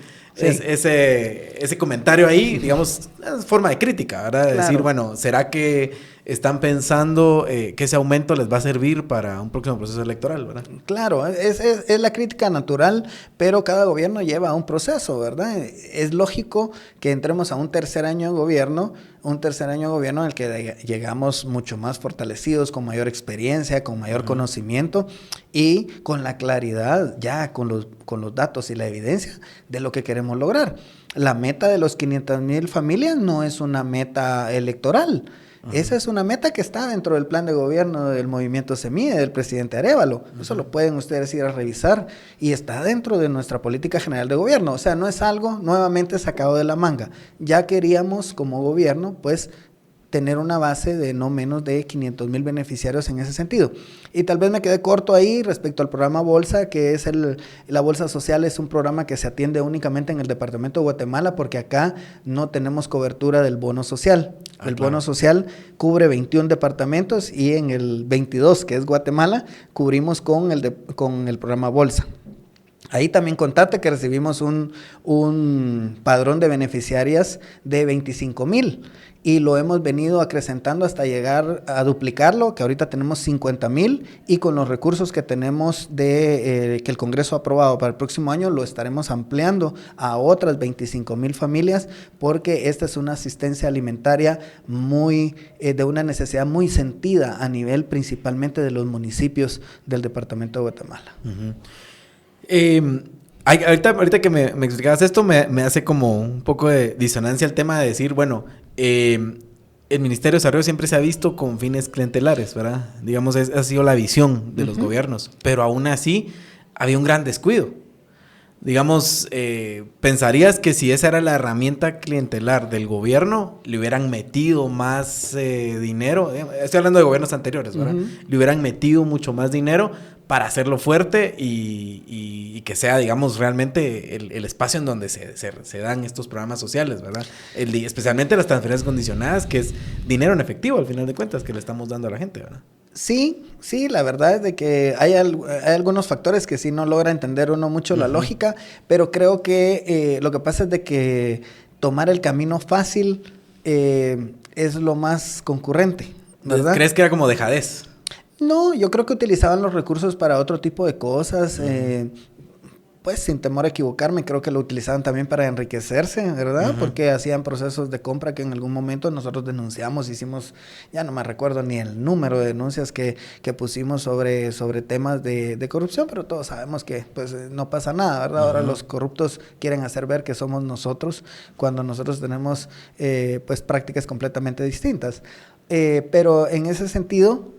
A: comentario ahí, digamos, es forma de crítica, ¿verdad? De decir, bueno, ¿será que están pensando que ese aumento les va a servir para un próximo proceso electoral, verdad?
B: Claro, es la crítica natural, pero cada gobierno lleva un proceso, ¿verdad? Es lógico que entremos a un tercer año de gobierno en el que llegamos mucho más fortalecidos, con mayor experiencia, con mayor conocimiento y con la claridad, ya con los datos y la evidencia de lo que queremos lograr. La meta de los 500,000 familias no es una meta electoral. Esa es una meta que está dentro del plan de gobierno del movimiento Semilla del presidente Arévalo. Eso lo pueden ustedes ir a revisar y está dentro de nuestra política general de gobierno. O sea, no es algo nuevamente sacado de la manga. Ya queríamos como gobierno, pues, tener una base de no menos de 500,000 beneficiarios en ese sentido. Y tal vez me quedé corto ahí respecto al programa Bolsa, que es la Bolsa Social, es un programa que se atiende únicamente en el departamento de Guatemala porque acá no tenemos cobertura del bono social. El bono social cubre 21 departamentos y en el 22, que es Guatemala, cubrimos con el programa Bolsa. Ahí también contate que recibimos un padrón de beneficiarias de 25,000 y lo hemos venido acrecentando hasta llegar a duplicarlo, que ahorita tenemos 50,000 y con los recursos que tenemos que el Congreso ha aprobado para el próximo año lo estaremos ampliando a otras 25,000 familias porque esta es una asistencia alimentaria de una necesidad muy sentida a nivel principalmente de los municipios del departamento de Guatemala.
A: Ahorita que me explicabas esto, me hace como un poco de disonancia el tema de decir, bueno, el Ministerio de Desarrollo siempre se ha visto con fines clientelares, ¿verdad? Digamos, ha sido la visión de los gobiernos, pero aún así había un gran descuido. Digamos, pensarías que si esa era la herramienta clientelar del gobierno, le hubieran metido más dinero, estoy hablando de gobiernos anteriores, ¿verdad? Le hubieran metido mucho más dinero para hacerlo fuerte y que sea, digamos, realmente el espacio en donde se dan estos programas sociales, ¿verdad? Especialmente las transferencias condicionadas, que es dinero en efectivo, al final de cuentas, que le estamos dando a la gente, ¿verdad?
B: Sí, la verdad es de que hay algunos factores que sí no logra entender uno mucho la lógica, pero creo que lo que pasa es de que tomar el camino fácil es lo más concurrente, ¿verdad?
A: ¿Crees que era como dejadez?
B: No, yo creo que utilizaban los recursos para otro tipo de cosas. Pues sin temor a equivocarme, creo que lo utilizaban también para enriquecerse, ¿verdad? Porque hacían procesos de compra que en algún momento nosotros denunciamos, hicimos, ya no me recuerdo ni el número de denuncias que pusimos sobre temas de corrupción, pero todos sabemos que pues no pasa nada, ¿verdad? Ahora los corruptos quieren hacer ver que somos nosotros cuando nosotros tenemos pues prácticas completamente distintas. Pero en ese sentido...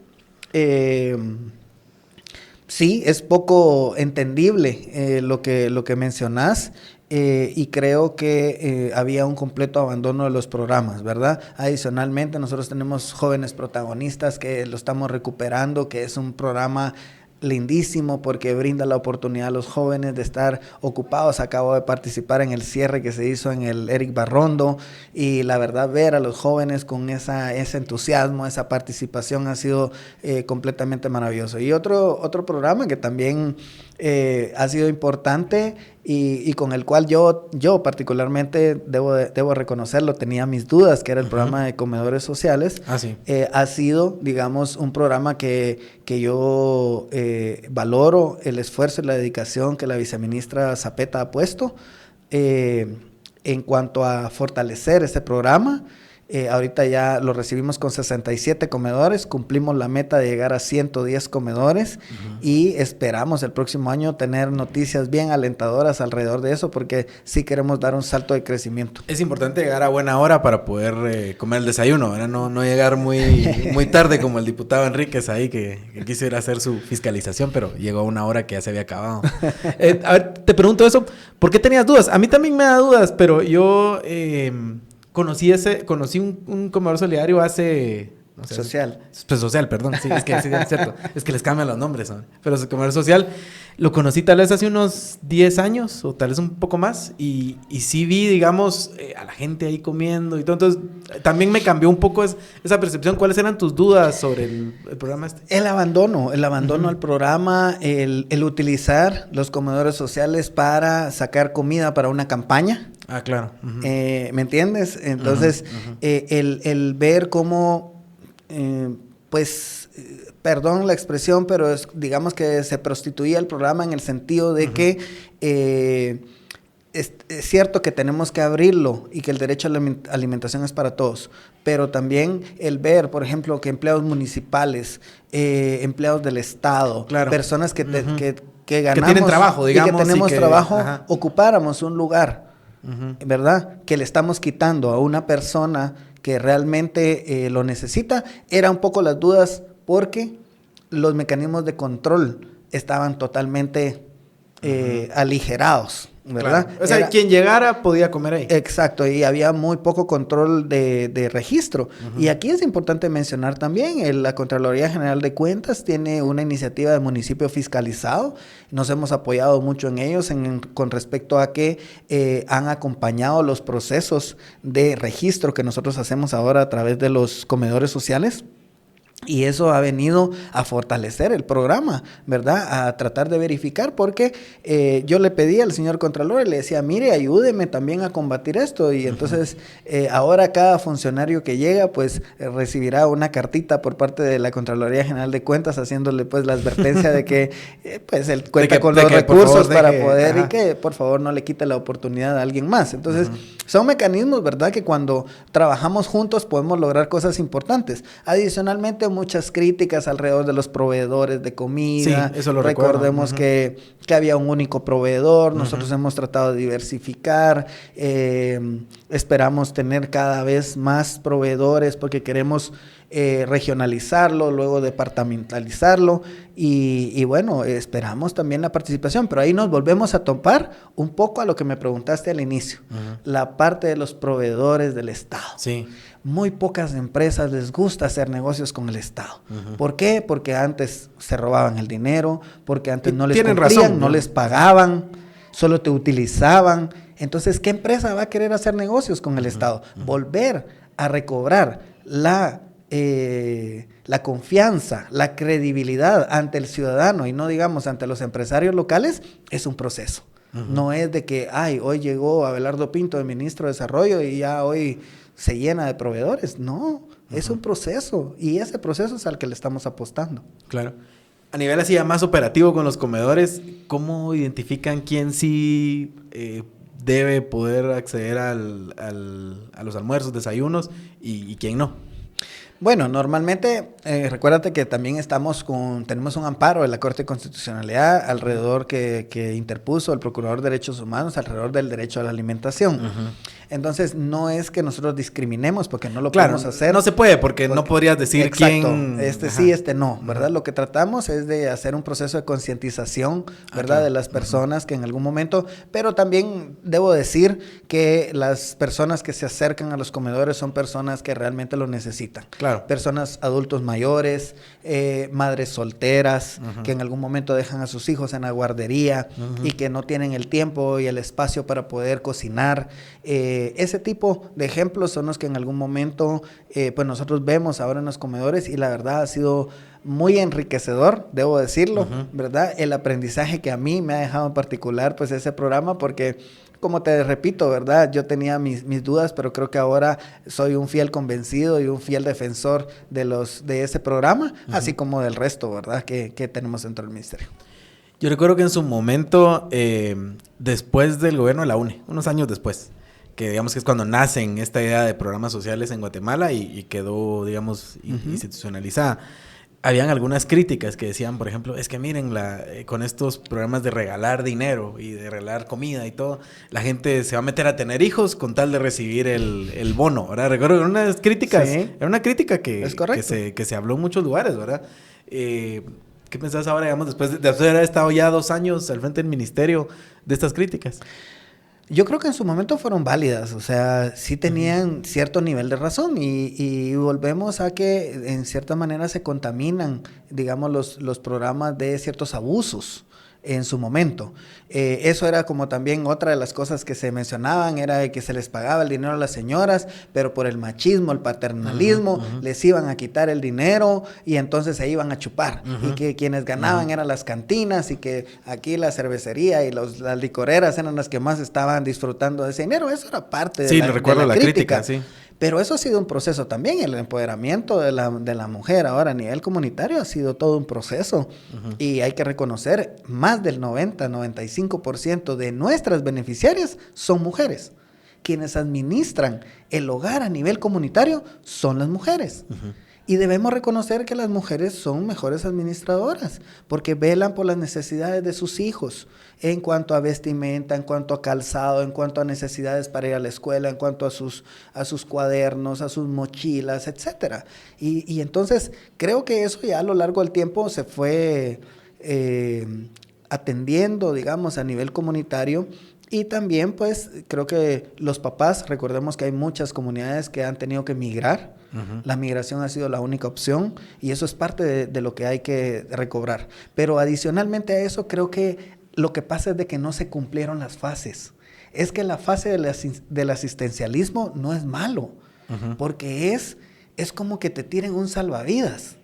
B: sí, es poco entendible lo que mencionás y creo que había un completo abandono de los programas, ¿verdad? Adicionalmente, nosotros tenemos jóvenes protagonistas que lo estamos recuperando, que es un programa lindísimo porque brinda la oportunidad a los jóvenes de estar ocupados. Acabo de participar en el cierre que se hizo en el Eric Barrondo y la verdad ver a los jóvenes con ese entusiasmo, esa participación ha sido completamente maravilloso. Y otro programa que también ha sido importante y con el cual yo particularmente debo reconocerlo, tenía mis dudas, que era el programa de comedores sociales.
A: Sí.
B: Ha sido, digamos, un programa que yo valoro el esfuerzo y la dedicación que la viceministra Zapeta ha puesto en cuanto a fortalecer este programa. Ahorita ya lo recibimos con 67 comedores, cumplimos la meta de llegar a 110 comedores y esperamos el próximo año tener noticias bien alentadoras alrededor de eso porque sí queremos dar un salto de crecimiento.
A: Es importante llegar a buena hora para poder comer el desayuno, ¿verdad? No llegar muy tarde como el diputado Enríquez ahí que quiso ir a hacer su fiscalización, pero llegó a una hora que ya se había acabado. A ver, te pregunto eso, ¿por qué tenías dudas? A mí también me da dudas, pero yo... Conocí un comedor solidario hace... No sé,
B: social.
A: Pues social, perdón. Sí, es que sí, es cierto. Es que les cambian los nombres, ¿no? Pero el comedor social lo conocí tal vez hace unos 10 años o tal vez un poco más. Y sí vi, digamos, a la gente ahí comiendo y todo. Entonces, también me cambió un poco esa percepción. ¿Cuáles eran tus dudas sobre el programa este?
B: El abandono al programa, el utilizar los comedores sociales para sacar comida para una campaña.
A: Ah, claro.
B: ¿Me entiendes? Entonces, el ver cómo, pues, perdón la expresión, pero digamos que se prostituía el programa en el sentido de que es cierto que tenemos que abrirlo y que el derecho a la alimentación es para todos, pero también el ver, por ejemplo, que empleados municipales, empleados del Estado, claro, personas que ganamos... Que
A: tienen trabajo, digamos.
B: Y que tenemos trabajo, ocupáramos un lugar. ¿Verdad? Que le estamos quitando a una persona que realmente lo necesita. Era un poco las dudas porque los mecanismos de control estaban totalmente aligerados, ¿verdad?
A: Claro. O sea, quien llegara podía comer ahí.
B: Exacto, y había muy poco control de registro. Y aquí es importante mencionar también, la Contraloría General de Cuentas tiene una iniciativa de municipio fiscalizado. Nos hemos apoyado mucho en ellos con respecto a que han acompañado los procesos de registro que nosotros hacemos ahora a través de los comedores sociales. Y eso ha venido a fortalecer el programa, ¿verdad? A tratar de verificar, porque yo le pedí al señor Contralor y le decía, mire, ayúdeme también a combatir esto. Y entonces ahora cada funcionario que llega, pues recibirá una cartita por parte de la Contraloría General de Cuentas, haciéndole pues la advertencia de que pues él cuenta con los recursos para poder y que por favor no le quite la oportunidad a alguien más. Entonces son mecanismos, ¿verdad? Que cuando trabajamos juntos podemos lograr cosas importantes. Adicionalmente, que muchas críticas alrededor de los proveedores de comida.
A: Sí, eso lo
B: Recordemos
A: recuerdo.
B: que había un único proveedor. Nosotros hemos tratado de diversificar. Esperamos tener cada vez más proveedores porque queremos regionalizarlo, luego departamentalizarlo y bueno, esperamos también la participación, pero ahí nos volvemos a topar un poco a lo que me preguntaste al inicio, la parte de los proveedores del Estado.
A: Sí.
B: Muy pocas empresas les gusta hacer negocios con el Estado. ¿Por qué? Porque antes se robaban el dinero, porque antes no les cumplían,
A: razón,
B: no les pagaban, solo te utilizaban. Entonces, ¿qué empresa va a querer hacer negocios con el Estado? Volver a recobrar la confianza, la credibilidad ante el ciudadano y no digamos ante los empresarios locales es un proceso. No es de que, hoy llegó Abelardo Pinto, el ministro de Desarrollo, y ya hoy se llena de proveedores. No, es un proceso y ese proceso es al que le estamos apostando.
A: Claro. A nivel así ya más operativo con los comedores, ¿cómo identifican quién sí debe poder acceder a los almuerzos, desayunos y quién no?
B: Bueno, normalmente, recuérdate que también tenemos un amparo de la Corte de Constitucionalidad alrededor que interpuso el Procurador de Derechos Humanos alrededor del derecho a la alimentación. Entonces, no es que nosotros discriminemos porque no lo podemos hacer.
A: No se puede porque no podrías decir
B: exacto,
A: quién...
B: sí, no, ¿verdad? Lo que tratamos es de hacer un proceso de concientización, ¿verdad? Claro. De las personas que en algún momento, pero también debo decir que las personas que se acercan a los comedores son personas que realmente lo necesitan.
A: Claro.
B: Personas adultos mayores, madres solteras, que en algún momento dejan a sus hijos en la guardería y que no tienen el tiempo y el espacio para poder cocinar. Ese tipo de ejemplos son los que en algún momento pues nosotros vemos ahora en los comedores y la verdad ha sido muy enriquecedor, debo decirlo, ¿verdad? El aprendizaje que a mí me ha dejado en particular pues ese programa porque como te repito, ¿verdad? Yo tenía mis dudas, pero creo que ahora soy un fiel convencido y un fiel defensor de ese programa, así como del resto, ¿verdad? Que tenemos dentro del ministerio.
A: Yo recuerdo que en su momento, después del gobierno de la UNE, unos años después, que digamos que es cuando nacen esta idea de programas sociales en Guatemala y quedó, digamos, institucionalizada. Habían algunas críticas que decían, por ejemplo, es que miren, con estos programas de regalar dinero y de regalar comida y todo, la gente se va a meter a tener hijos con tal de recibir el bono, ¿verdad? Recuerdo que eran unas críticas, era una crítica que se habló en muchos lugares, ¿verdad? ¿Qué pensás ahora, digamos, después de haber estado ya 2 años al frente del ministerio de estas críticas?
B: Yo creo que en su momento fueron válidas, o sea, sí tenían cierto nivel de razón y volvemos a que en cierta manera se contaminan, digamos, los programas de ciertos abusos en su momento. Eso era como también otra de las cosas que se mencionaban, era de que se les pagaba el dinero a las señoras, pero por el machismo, el paternalismo, les iban a quitar el dinero y entonces se iban a chupar. Y que quienes ganaban eran las cantinas y que aquí la cervecería y las licoreras eran las que más estaban disfrutando de ese dinero. Eso era parte de la crítica. Sí. Pero eso ha sido un proceso también, el empoderamiento de la mujer ahora a nivel comunitario ha sido todo un proceso y hay que reconocer, más del 90-95% de nuestras beneficiarias son mujeres. Quienes administran el hogar a nivel comunitario son las mujeres. Y debemos reconocer que las mujeres son mejores administradoras porque velan por las necesidades de sus hijos en cuanto a vestimenta, en cuanto a calzado, en cuanto a necesidades para ir a la escuela, en cuanto a sus cuadernos, a sus mochilas, etcétera. Y entonces creo que eso ya a lo largo del tiempo se fue atendiendo, digamos, a nivel comunitario. Y también, pues, creo que los papás, recordemos que hay muchas comunidades que han tenido que migrar. La migración ha sido la única opción y eso es parte de lo que hay que recobrar. Pero adicionalmente a eso, creo que lo que pasa es de que no se cumplieron las fases. Es que la fase del asistencialismo no es malo, porque es como que te tiren un salvavidas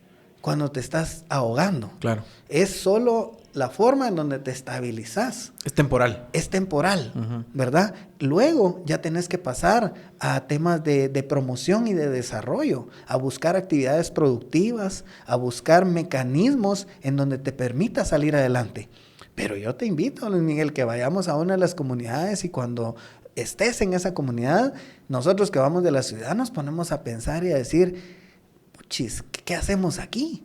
B: cuando te estás ahogando. Claro. Es solo la forma en donde te estabilizas.
A: Es temporal.
B: Es temporal, ¿verdad? Luego ya tenés que pasar a temas de promoción y de desarrollo, a buscar actividades productivas, a buscar mecanismos en donde te permita salir adelante. Pero yo te invito, Luis Miguel, que vayamos a una de las comunidades y cuando estés en esa comunidad, nosotros que vamos de la ciudad nos ponemos a pensar y a decir... chis, ¿qué hacemos aquí?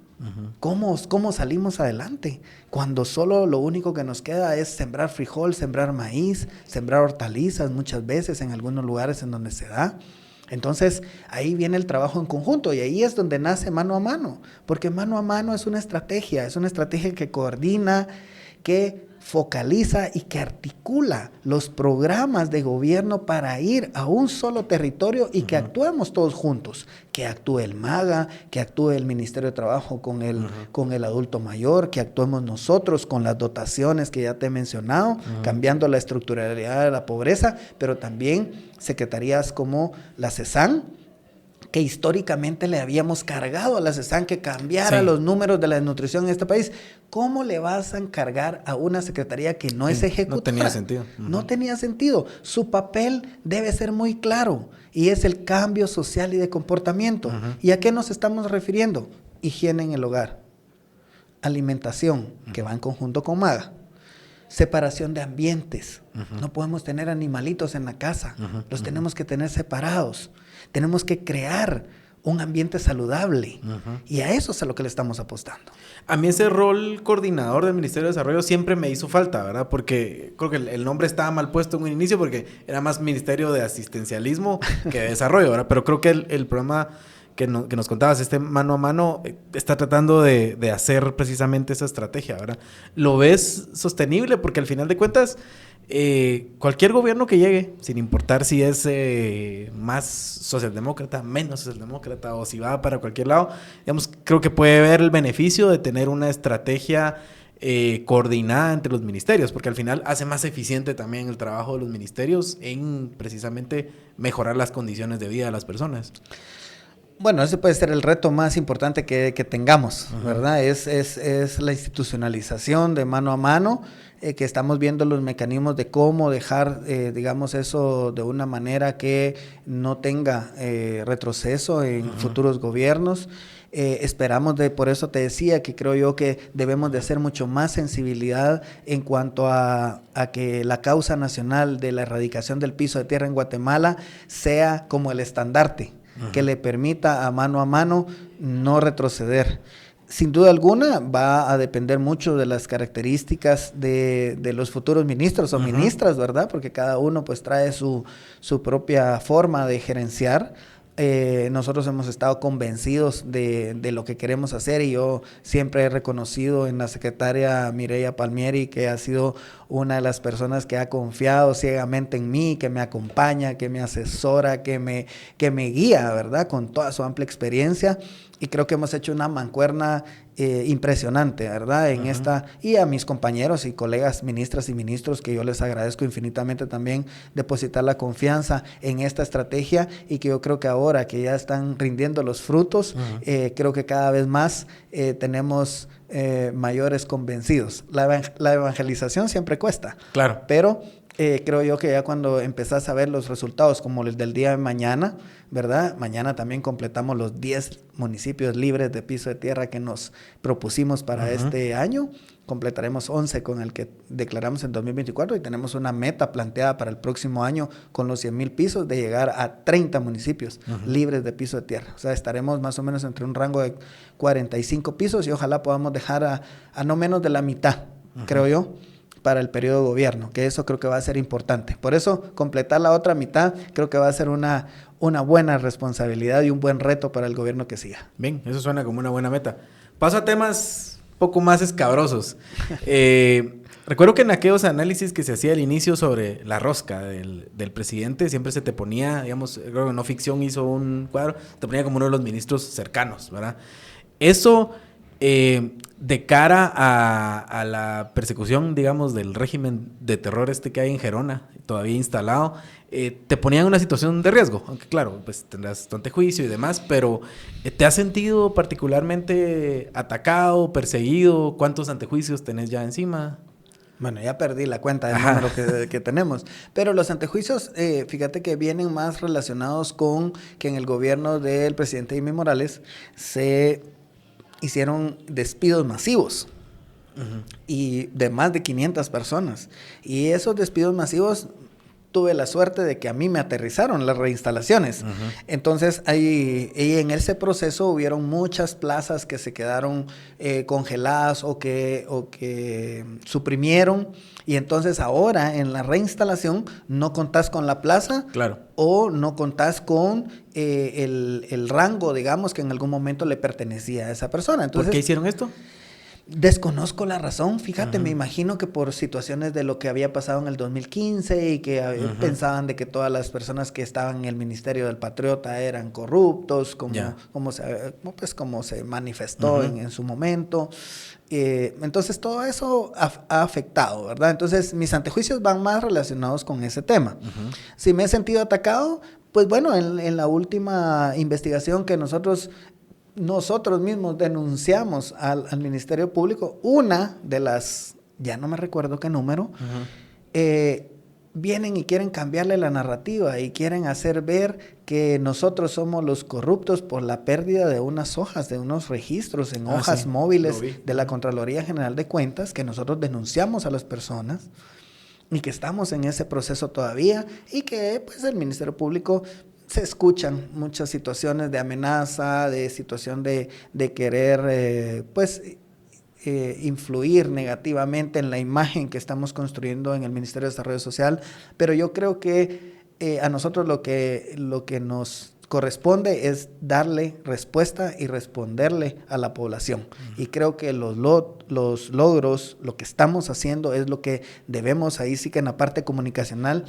B: ¿Cómo salimos adelante? Cuando solo lo único que nos queda es sembrar frijol, sembrar maíz, sembrar hortalizas muchas veces en algunos lugares en donde se da. Entonces, ahí viene el trabajo en conjunto y ahí es donde nace Mano a Mano, porque Mano a Mano es una estrategia que coordina, que focaliza y que articula los programas de gobierno para ir a un solo territorio y que actuemos todos juntos, que actúe el MAGA, que actúe el Ministerio de Trabajo con el adulto mayor, que actuemos nosotros con las dotaciones que ya te he mencionado, cambiando la estructuralidad de la pobreza, pero también secretarías como la CESAN, que históricamente le habíamos cargado a la CESAN que cambiara los números de la desnutrición en este país. ¿Cómo le vas a encargar a una secretaría que no es ejecutora?
A: No tenía sentido.
B: No tenía sentido. Su papel debe ser muy claro y es el cambio social y de comportamiento. ¿Y a qué nos estamos refiriendo? Higiene en el hogar, alimentación, que va en conjunto con MAGA. Separación de ambientes. No podemos tener animalitos en la casa. Los tenemos que tener separados. Tenemos que crear un ambiente saludable. Y a eso es a lo que le estamos apostando.
A: A mí ese rol coordinador del Ministerio de Desarrollo siempre me hizo falta, ¿verdad? Porque creo que el nombre estaba mal puesto en un inicio porque era más Ministerio de Asistencialismo que de Desarrollo, ¿verdad? Pero creo que el programa que nos contabas, este Mano a Mano, está tratando de hacer precisamente esa estrategia, ¿verdad? ¿Lo ves sostenible? Porque al final de cuentas, cualquier gobierno que llegue, sin importar si es más socialdemócrata, menos socialdemócrata o si va para cualquier lado, digamos, creo que puede ver el beneficio de tener una estrategia coordinada entre los ministerios, porque al final hace más eficiente también el trabajo de los ministerios en precisamente mejorar las condiciones de vida de las personas.
B: Bueno, ese puede ser el reto más importante que tengamos, ¿verdad? Es la institucionalización de Mano a Mano, que estamos viendo los mecanismos de cómo dejar, digamos, eso de una manera que no tenga retroceso en futuros gobiernos. Esperamos por eso te decía que creo yo que debemos de hacer mucho más sensibilidad en cuanto a que la causa nacional de la erradicación del piso de tierra en Guatemala sea como el estandarte que le permita a Mano no retroceder. Sin duda alguna va a depender mucho de las características de los futuros ministros o ministras, ¿verdad? Porque cada uno pues trae su propia forma de gerenciar. Nosotros hemos estado convencidos de lo que queremos hacer y yo siempre he reconocido en la secretaria Mireya Palmieri que ha sido una de las personas que ha confiado ciegamente en mí, que me acompaña, que me asesora, que me guía, ¿verdad? Con toda su amplia experiencia. Y creo que hemos hecho una mancuerna impresionante, ¿verdad? En esta, y a mis compañeros y colegas ministras y ministros, que yo les agradezco infinitamente también depositar la confianza en esta estrategia y que yo creo que ahora que ya están rindiendo los frutos, creo que cada vez más tenemos mayores convencidos. La evangelización siempre cuesta.
A: Claro.
B: Pero creo yo que ya cuando empezás a ver los resultados como el del día de mañana, ¿verdad? Mañana también completamos los 10 municipios libres de piso de tierra que nos propusimos para este año. Completaremos 11 con el que declaramos en 2024 y tenemos una meta planteada para el próximo año con los 100,000 pisos de llegar a 30 municipios libres de piso de tierra. O sea, estaremos más o menos entre un rango de 45 pisos y ojalá podamos dejar a no menos de la mitad, creo yo, para el periodo de gobierno, que eso creo que va a ser importante. Por eso, completar la otra mitad creo que va a ser una buena responsabilidad y un buen reto para el gobierno que siga.
A: Bien, eso suena como una buena meta. Paso a temas un poco más escabrosos. Recuerdo que en aquellos análisis que se hacía al inicio sobre la rosca del presidente, siempre se te ponía, digamos, creo que No Ficción hizo un cuadro, te ponía como uno de los ministros cercanos, ¿verdad? Eso... de cara a la persecución, digamos, del régimen de terror que hay en Gerona, todavía instalado, te ponían en una situación de riesgo, aunque claro, pues tendrás tu antejuicio y demás, pero ¿te has sentido particularmente atacado, perseguido? ¿Cuántos antejuicios tenés ya encima?
B: Bueno, ya perdí la cuenta del número que tenemos, pero los antejuicios, fíjate que vienen más relacionados con que en el gobierno del presidente Jimmy Morales se hicieron despidos masivos y de más de 500 personas. Y esos despidos masivos tuve la suerte de que a mí me aterrizaron las reinstalaciones. Entonces, ahí en ese proceso hubieron muchas plazas que se quedaron congeladas o que suprimieron. Y entonces ahora en la reinstalación no contás con la plaza,
A: claro,
B: o no contás con el rango, digamos, que en algún momento le pertenecía a esa persona. Entonces,
A: ¿por qué hicieron esto?
B: Desconozco la razón, fíjate, me imagino que por situaciones de lo que había pasado en el 2015 y que pensaban de que todas las personas que estaban en el Ministerio del Patriota eran corruptos, como se manifestó en su momento. Entonces todo eso ha afectado, ¿verdad? Entonces mis antejuicios van más relacionados con ese tema. Si me he sentido atacado, pues bueno, en la última investigación que nosotros mismos denunciamos al Ministerio Público, una de las, ya no me recuerdo qué número, vienen y quieren cambiarle la narrativa y quieren hacer ver que nosotros somos los corruptos por la pérdida de unas hojas, de unos registros en hojas móviles de la Contraloría General de Cuentas, que nosotros denunciamos a las personas y que estamos en ese proceso todavía, y que pues el Ministerio Público se escuchan muchas situaciones de amenaza, de situación de querer influir negativamente en la imagen que estamos construyendo en el Ministerio de Desarrollo Social, pero yo creo que a nosotros lo que nos corresponde es darle respuesta y responderle a la población. Y creo que los logros, lo que estamos haciendo es lo que debemos, ahí sí que en la parte comunicacional,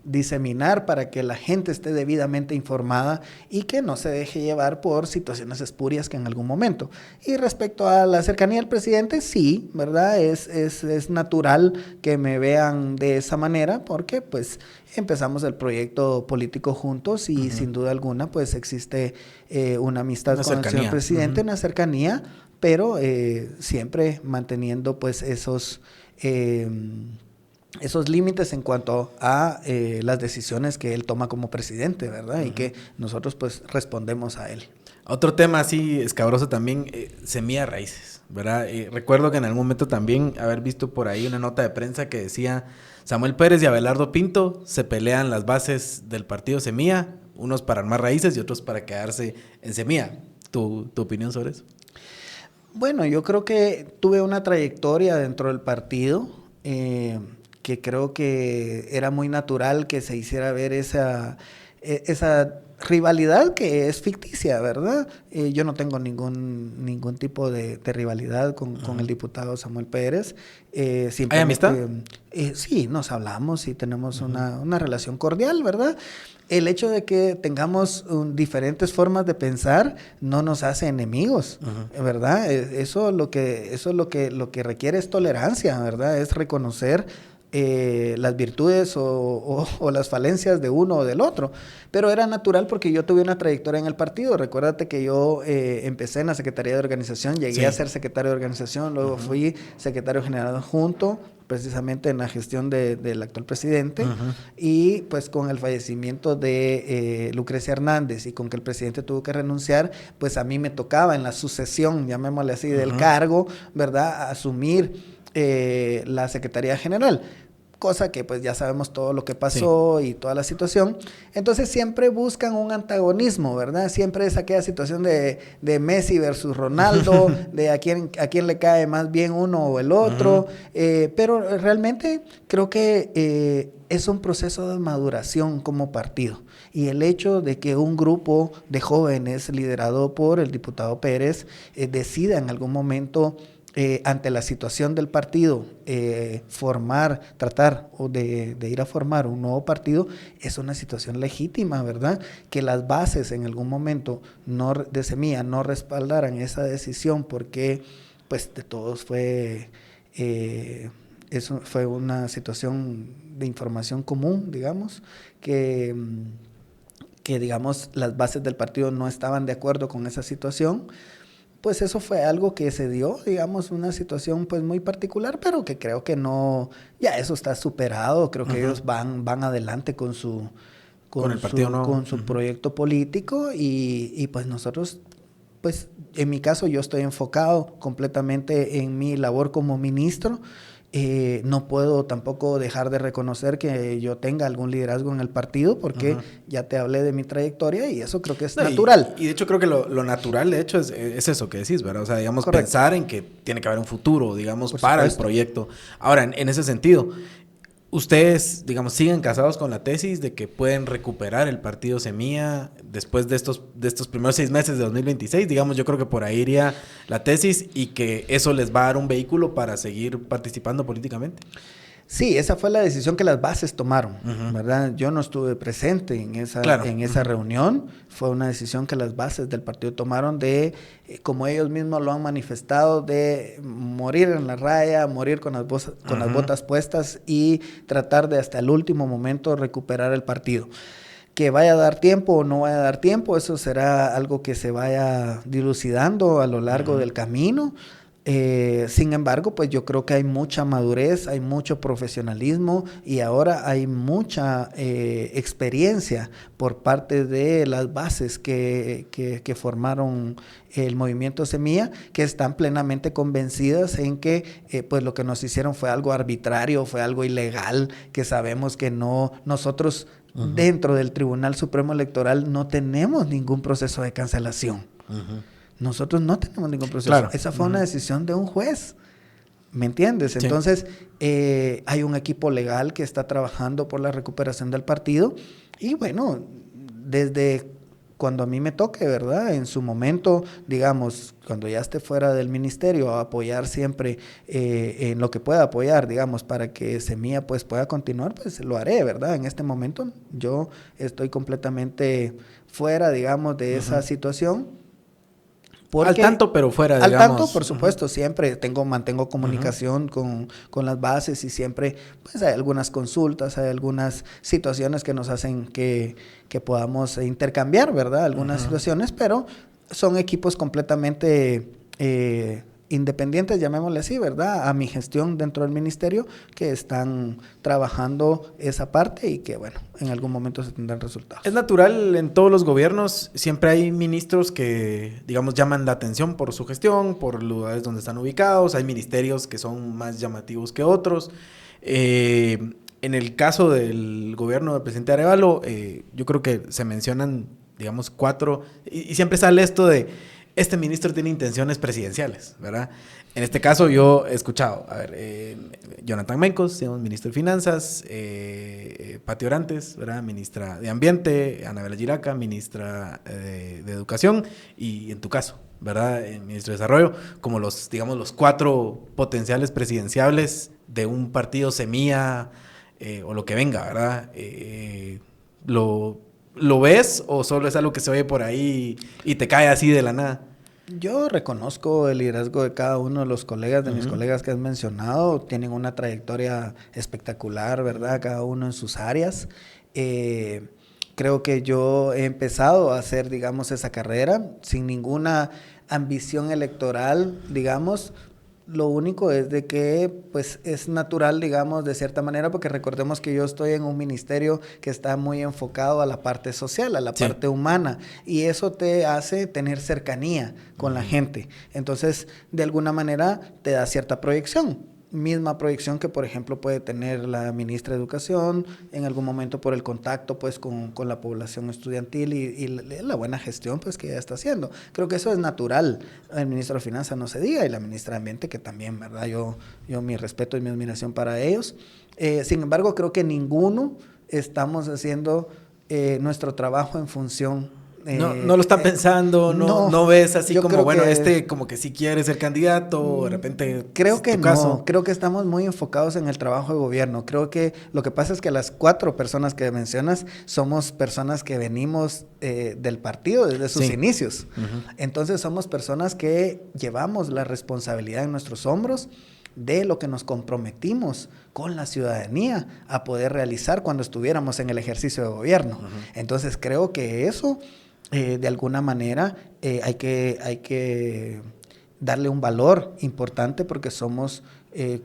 B: diseminar para que la gente esté debidamente informada y que no se deje llevar por situaciones espurias que en algún momento. Y respecto a la cercanía del presidente, sí, ¿verdad? Es natural que me vean de esa manera porque pues empezamos el proyecto político juntos y sin duda alguna pues existe una amistad con el señor presidente, una cercanía, pero siempre manteniendo pues esos límites en cuanto a las decisiones que él toma como presidente, ¿verdad? Y que nosotros pues respondemos a él.
A: Otro tema así escabroso también, semilla raíces, ¿verdad? Recuerdo que en algún momento también haber visto por ahí una nota de prensa que decía: Samuel Pérez y Abelardo Pinto se pelean las bases del partido Semilla, unos para armar raíces y otros para quedarse en Semilla. ¿Tu opinión sobre eso?
B: Bueno, yo creo que tuve una trayectoria dentro del partido que creo que era muy natural que se hiciera ver esa rivalidad que es ficticia, ¿verdad? Yo no tengo ningún tipo de rivalidad con el diputado Samuel Pérez.
A: ¿Hay amistad?
B: Sí, nos hablamos y tenemos una relación cordial, ¿verdad? El hecho de que tengamos diferentes formas de pensar no nos hace enemigos, ¿verdad? Eso lo que requiere es tolerancia, ¿verdad? Es reconocer las virtudes o las falencias de uno o del otro. Pero era natural porque yo tuve una trayectoria en el partido. Recuérdate que yo empecé en la Secretaría de Organización, llegué a ser secretario de Organización, luego fui secretario general adjunto, precisamente en la gestión del actual presidente, y pues con el fallecimiento de Lucrecia Hernández y con que el presidente tuvo que renunciar, pues a mí me tocaba en la sucesión, llamémosle así, del cargo, ¿verdad?, asumir la Secretaría General. Cosa que pues ya sabemos todo lo que pasó y toda la situación. Entonces siempre buscan un antagonismo, ¿verdad? Siempre es aquella situación de Messi versus Ronaldo, de a quién le cae más bien uno o el otro. Pero realmente creo que es un proceso de maduración como partido. Y el hecho de que un grupo de jóvenes liderado por el diputado Pérez decida en algún momento ante la situación del partido, tratar de ir a formar un nuevo partido, es una situación legítima, ¿verdad? Que las bases en algún momento de Semilla no respaldaran esa decisión porque, pues, de todos eso fue una situación de información común, digamos, que digamos, las bases del partido no estaban de acuerdo con esa situación. Pues eso fue algo que se dio, digamos, una situación pues muy particular, pero que creo que no, ya eso está superado, creo que ellos van adelante con su proyecto político y pues nosotros, pues en mi caso yo estoy enfocado completamente en mi labor como ministro no puedo tampoco dejar de reconocer que yo tenga algún liderazgo en el partido, porque ya te hablé de mi trayectoria y eso creo que es natural.
A: Y de hecho creo que lo natural, de hecho, es eso que decís, ¿verdad? O sea, digamos,
B: Correcto.
A: pensar en que tiene que haber un futuro, digamos,
B: Por
A: para
B: supuesto.
A: el proyecto. Ahora, en ese sentido, ustedes, digamos, siguen casados con la tesis de que pueden recuperar el partido Semilla después de estos primeros 6 meses de 2026. Digamos, yo creo que por ahí iría la tesis y que eso les va a dar un vehículo para seguir participando políticamente.
B: Sí, esa fue la decisión que las bases tomaron, ¿verdad? Yo no estuve presente en esa reunión. Fue una decisión que las bases del partido tomaron de, como ellos mismos lo han manifestado, de morir en la raya, morir con las botas puestas y tratar de hasta el último momento recuperar el partido. Que vaya a dar tiempo o no vaya a dar tiempo, eso será algo que se vaya dilucidando a lo largo del camino. Sin embargo, pues yo creo que hay mucha madurez, hay mucho profesionalismo y ahora hay mucha experiencia por parte de las bases que formaron el movimiento Semilla, que están plenamente convencidas en que pues lo que nos hicieron fue algo arbitrario, fue algo ilegal, que sabemos que no, nosotros dentro del Tribunal Supremo Electoral no tenemos ningún proceso de cancelación. Nosotros no tenemos ningún proceso.
A: Claro.
B: Esa fue una decisión de un juez. ¿Me entiendes?
A: Sí.
B: Entonces, hay un equipo legal que está trabajando por la recuperación del partido. Y bueno, desde cuando a mí me toque, ¿verdad? En su momento, digamos, cuando ya esté fuera del ministerio, a apoyar siempre en lo que pueda apoyar, digamos, para que Semilla pues pueda continuar, pues lo haré, ¿verdad? En este momento yo estoy completamente fuera, digamos, de esa situación.
A: Al tanto, pero fuera, digamos.
B: Al tanto, por supuesto, siempre mantengo comunicación con las bases y siempre pues hay algunas consultas, hay algunas situaciones que nos hacen que podamos intercambiar, ¿verdad? Algunas situaciones, pero son equipos completamente independientes, llamémosle así, ¿verdad? A mi gestión dentro del ministerio, que están trabajando esa parte y que, bueno, en algún momento se tendrán resultados.
A: Es natural en todos los gobiernos, siempre hay ministros que, digamos, llaman la atención por su gestión, por lugares donde están ubicados, hay ministerios que son más llamativos que otros. En el caso del gobierno del presidente Arévalo, yo creo que se mencionan, digamos, 4, y siempre sale esto de este ministro tiene intenciones presidenciales, ¿verdad? En este caso yo he escuchado, a ver, Jonathan Mencos, ministro de Finanzas, Pati Orantes, ¿verdad? Ministra de Ambiente, Anabela Giraca, ministra de Educación, y en tu caso, ¿verdad? Ministro de Desarrollo, como los, digamos, los 4 potenciales presidenciables de un partido Semilla o lo que venga, ¿verdad? ¿Lo ves o solo es algo que se oye por ahí y te cae así de la nada?
B: Yo reconozco el liderazgo de cada uno de los colegas, de mis colegas que has mencionado. Tienen una trayectoria espectacular, ¿verdad? Cada uno en sus áreas. Creo que yo he empezado a hacer, digamos, esa carrera sin ninguna ambición electoral, digamos. Lo único es de que pues es natural, digamos, de cierta manera, porque recordemos que yo estoy en un ministerio que está muy enfocado a la parte social, a la parte humana, y eso te hace tener cercanía con la gente. Entonces, de alguna manera, te da cierta proyección. Misma proyección que, por ejemplo, puede tener la ministra de Educación en algún momento por el contacto pues con la población estudiantil y la buena gestión pues que ella está haciendo. Creo que eso es natural. El ministro de Finanzas no se diga y la ministra de Ambiente que también, ¿verdad? Yo mi respeto y mi admiración para ellos. Sin embargo, creo que ninguno estamos haciendo nuestro trabajo en función.
A: No lo está pensando, no ves así como, bueno, como que sí quiere ser candidato, de repente...
B: Creo que no, creo que estamos muy enfocados en el trabajo de gobierno. Creo que lo que pasa es que las 4 personas que mencionas somos personas que venimos del partido desde sus inicios. Entonces somos personas que llevamos la responsabilidad en nuestros hombros de lo que nos comprometimos con la ciudadanía a poder realizar cuando estuviéramos en el ejercicio de gobierno. Entonces creo que eso... de alguna manera hay que darle un valor importante porque somos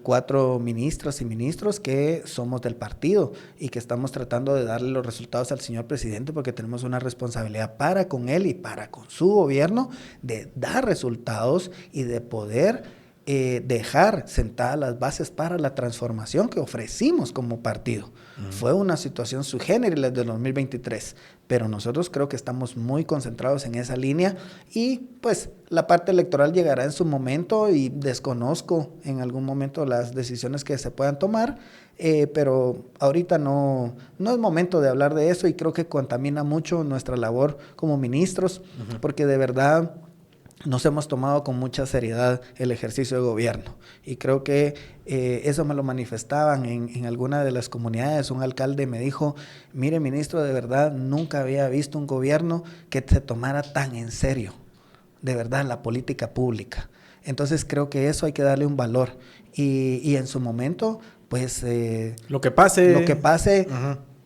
B: 4 ministras y ministros que somos del partido y que estamos tratando de darle los resultados al señor presidente porque tenemos una responsabilidad para con él y para con su gobierno de dar resultados y de poder dejar sentadas las bases para la transformación que ofrecimos como partido. Fue una situación sui generis la del 2023, pero nosotros creo que estamos muy concentrados en esa línea y pues la parte electoral llegará en su momento y desconozco en algún momento las decisiones que se puedan tomar, pero ahorita no es momento de hablar de eso y creo que contamina mucho nuestra labor como ministros, porque de verdad nos hemos tomado con mucha seriedad el ejercicio de gobierno y creo que eso me lo manifestaban en alguna de las comunidades. Un alcalde me dijo, mire ministro, de verdad nunca había visto un gobierno que se tomara tan en serio, de verdad, la política pública. Entonces creo que eso hay que darle un valor y en su momento, pues...
A: Lo que pase.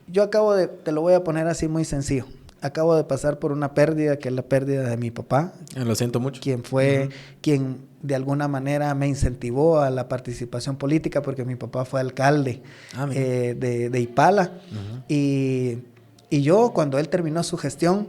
B: Yo te lo voy a poner así muy sencillo. Acabo de pasar por una pérdida, que es la pérdida de mi papá.
A: Lo siento mucho.
B: Quien fue, quien de alguna manera me incentivó a la participación política, porque mi papá fue alcalde de Ipala. Y yo, cuando él terminó su gestión,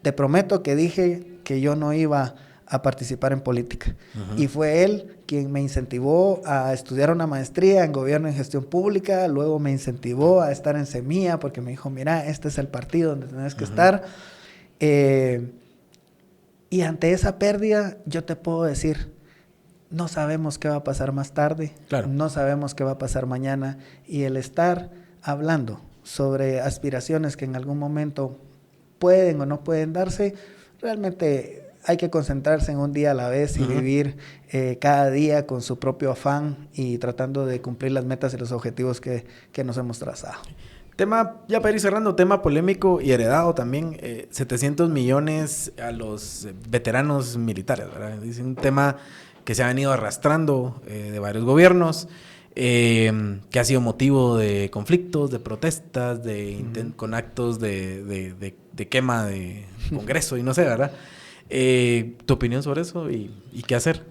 B: te prometo que dije que yo no iba a participar en política. Y fue él quien me incentivó a estudiar una maestría en gobierno y gestión pública, luego me incentivó a estar en Semilla, porque me dijo, mira, este es el partido donde tenés que estar. Y ante esa pérdida, yo te puedo decir, no sabemos qué va a pasar más tarde, no sabemos qué va a pasar mañana, y el estar hablando sobre aspiraciones que en algún momento pueden o no pueden darse, realmente hay que concentrarse en un día a la vez y vivir cada día con su propio afán y tratando de cumplir las metas y los objetivos que nos hemos trazado.
A: Tema, ya para ir cerrando, tema polémico y heredado también, 700 millones a los veteranos militares, ¿verdad? Es un tema que se ha venido arrastrando de varios gobiernos, que ha sido motivo de conflictos, de protestas, con actos de quema de Congreso y no sé, ¿verdad? ¿Tu opinión sobre eso y qué hacer?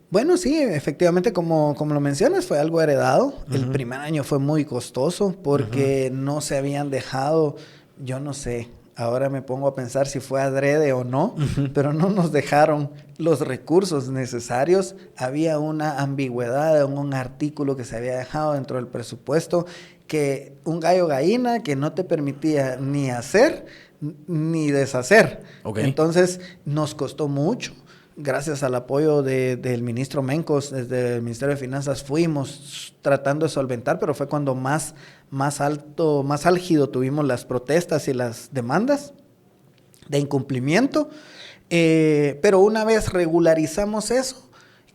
B: Bueno, sí, efectivamente, como lo mencionas, fue algo heredado. El primer año fue muy costoso porque no se habían dejado, yo no sé, ahora me pongo a pensar si fue adrede o no, pero no nos dejaron los recursos necesarios. Había una ambigüedad en un artículo que se había dejado dentro del presupuesto, que un gallo gallina que no te permitía ni hacer ni deshacer. Entonces nos costó mucho. Gracias al apoyo del ministro Mencos, desde el Ministerio de Finanzas fuimos tratando de solventar, pero fue cuando más álgido tuvimos las protestas y las demandas de incumplimiento. Pero una vez regularizamos eso,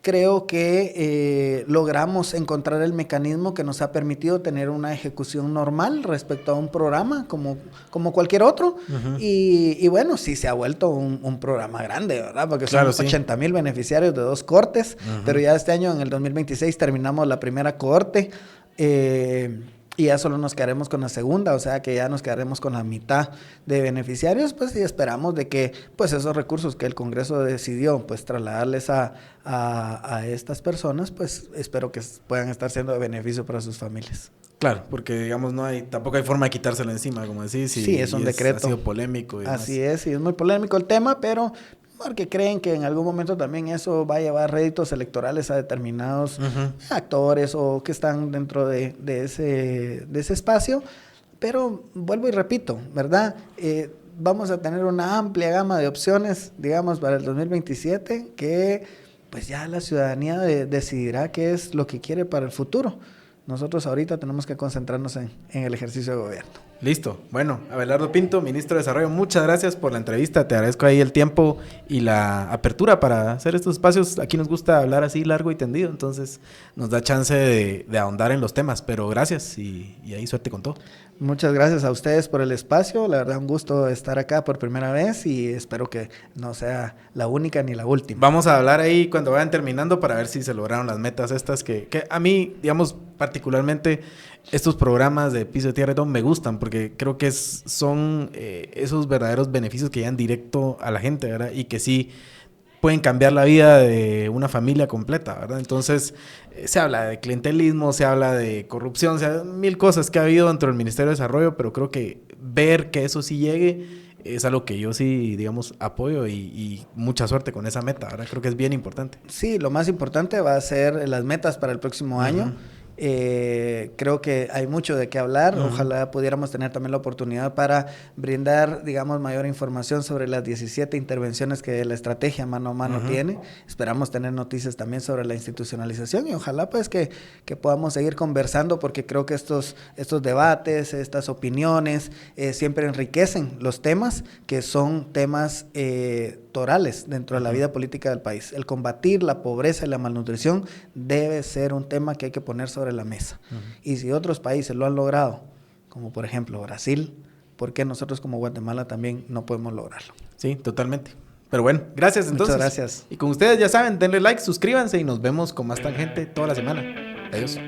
B: creo que logramos encontrar el mecanismo que nos ha permitido tener una ejecución normal respecto a un programa como cualquier otro. Y bueno, sí se ha vuelto un programa grande, ¿verdad? Porque son 80,000 beneficiarios de 2 cohortes, pero ya este año, en el 2026, terminamos la primera cohorte. Y ya solo nos quedaremos con la segunda, o sea que ya nos quedaremos con la mitad de beneficiarios, pues, y esperamos de que, pues, esos recursos que el Congreso decidió, pues, trasladarles a estas personas, pues, espero que puedan estar siendo de beneficio para sus familias.
A: Claro, porque, digamos, tampoco hay forma de quitárselo encima, como decís.
B: Sí, es un decreto.
A: Ha sido polémico. Y
B: así es, y es muy polémico el tema, pero porque creen que en algún momento también eso va a llevar réditos electorales a determinados actores o que están dentro de ese espacio. Pero vuelvo y repito, ¿verdad? Vamos a tener una amplia gama de opciones, digamos, para el 2027, que pues ya la ciudadanía decidirá qué es lo que quiere para el futuro. Nosotros ahorita tenemos que concentrarnos en el ejercicio de gobierno.
A: Listo. Bueno, Abelardo Pinto, Ministro de Desarrollo, muchas gracias por la entrevista. Te agradezco ahí el tiempo y la apertura para hacer estos espacios. Aquí nos gusta hablar así largo y tendido, entonces nos da chance de ahondar en los temas. Pero gracias y ahí suerte con todo.
B: Muchas gracias a ustedes por el espacio. La verdad, un gusto estar acá por primera vez y espero que no sea la única ni la última.
A: Vamos a hablar ahí cuando vayan terminando para ver si se lograron las metas estas que a mí, digamos, particularmente estos programas de Piso de Tierra y todo me gustan porque creo que son esos verdaderos beneficios que llegan directo a la gente, ¿verdad? Y que sí pueden cambiar la vida de una familia completa, ¿verdad? Entonces, se habla de clientelismo, se habla de corrupción, se habla de 1000 cosas que ha habido dentro del Ministerio de Desarrollo, pero creo que ver que eso sí llegue es algo que yo sí, digamos, apoyo y mucha suerte con esa meta, ¿verdad? Creo que es bien importante.
B: Sí, lo más importante va a ser las metas para el próximo año. Creo que hay mucho de qué hablar. Ojalá pudiéramos tener también la oportunidad para brindar, digamos, mayor información sobre las 17 intervenciones que la estrategia mano a mano tiene. Esperamos tener noticias también sobre la institucionalización y ojalá pues que podamos seguir conversando porque creo que estos debates, estas opiniones siempre enriquecen los temas que son temas torales dentro de la vida política del país. El combatir la pobreza y la malnutrición debe ser un tema que hay que poner sobre la mesa. Y si otros países lo han logrado, como por ejemplo Brasil, ¿por qué nosotros como Guatemala también no podemos lograrlo?
A: Sí, totalmente. Pero bueno, gracias entonces.
B: Muchas gracias.
A: Y con ustedes ya saben, denle like, suscríbanse y nos vemos con más Tangente toda la semana. Adiós.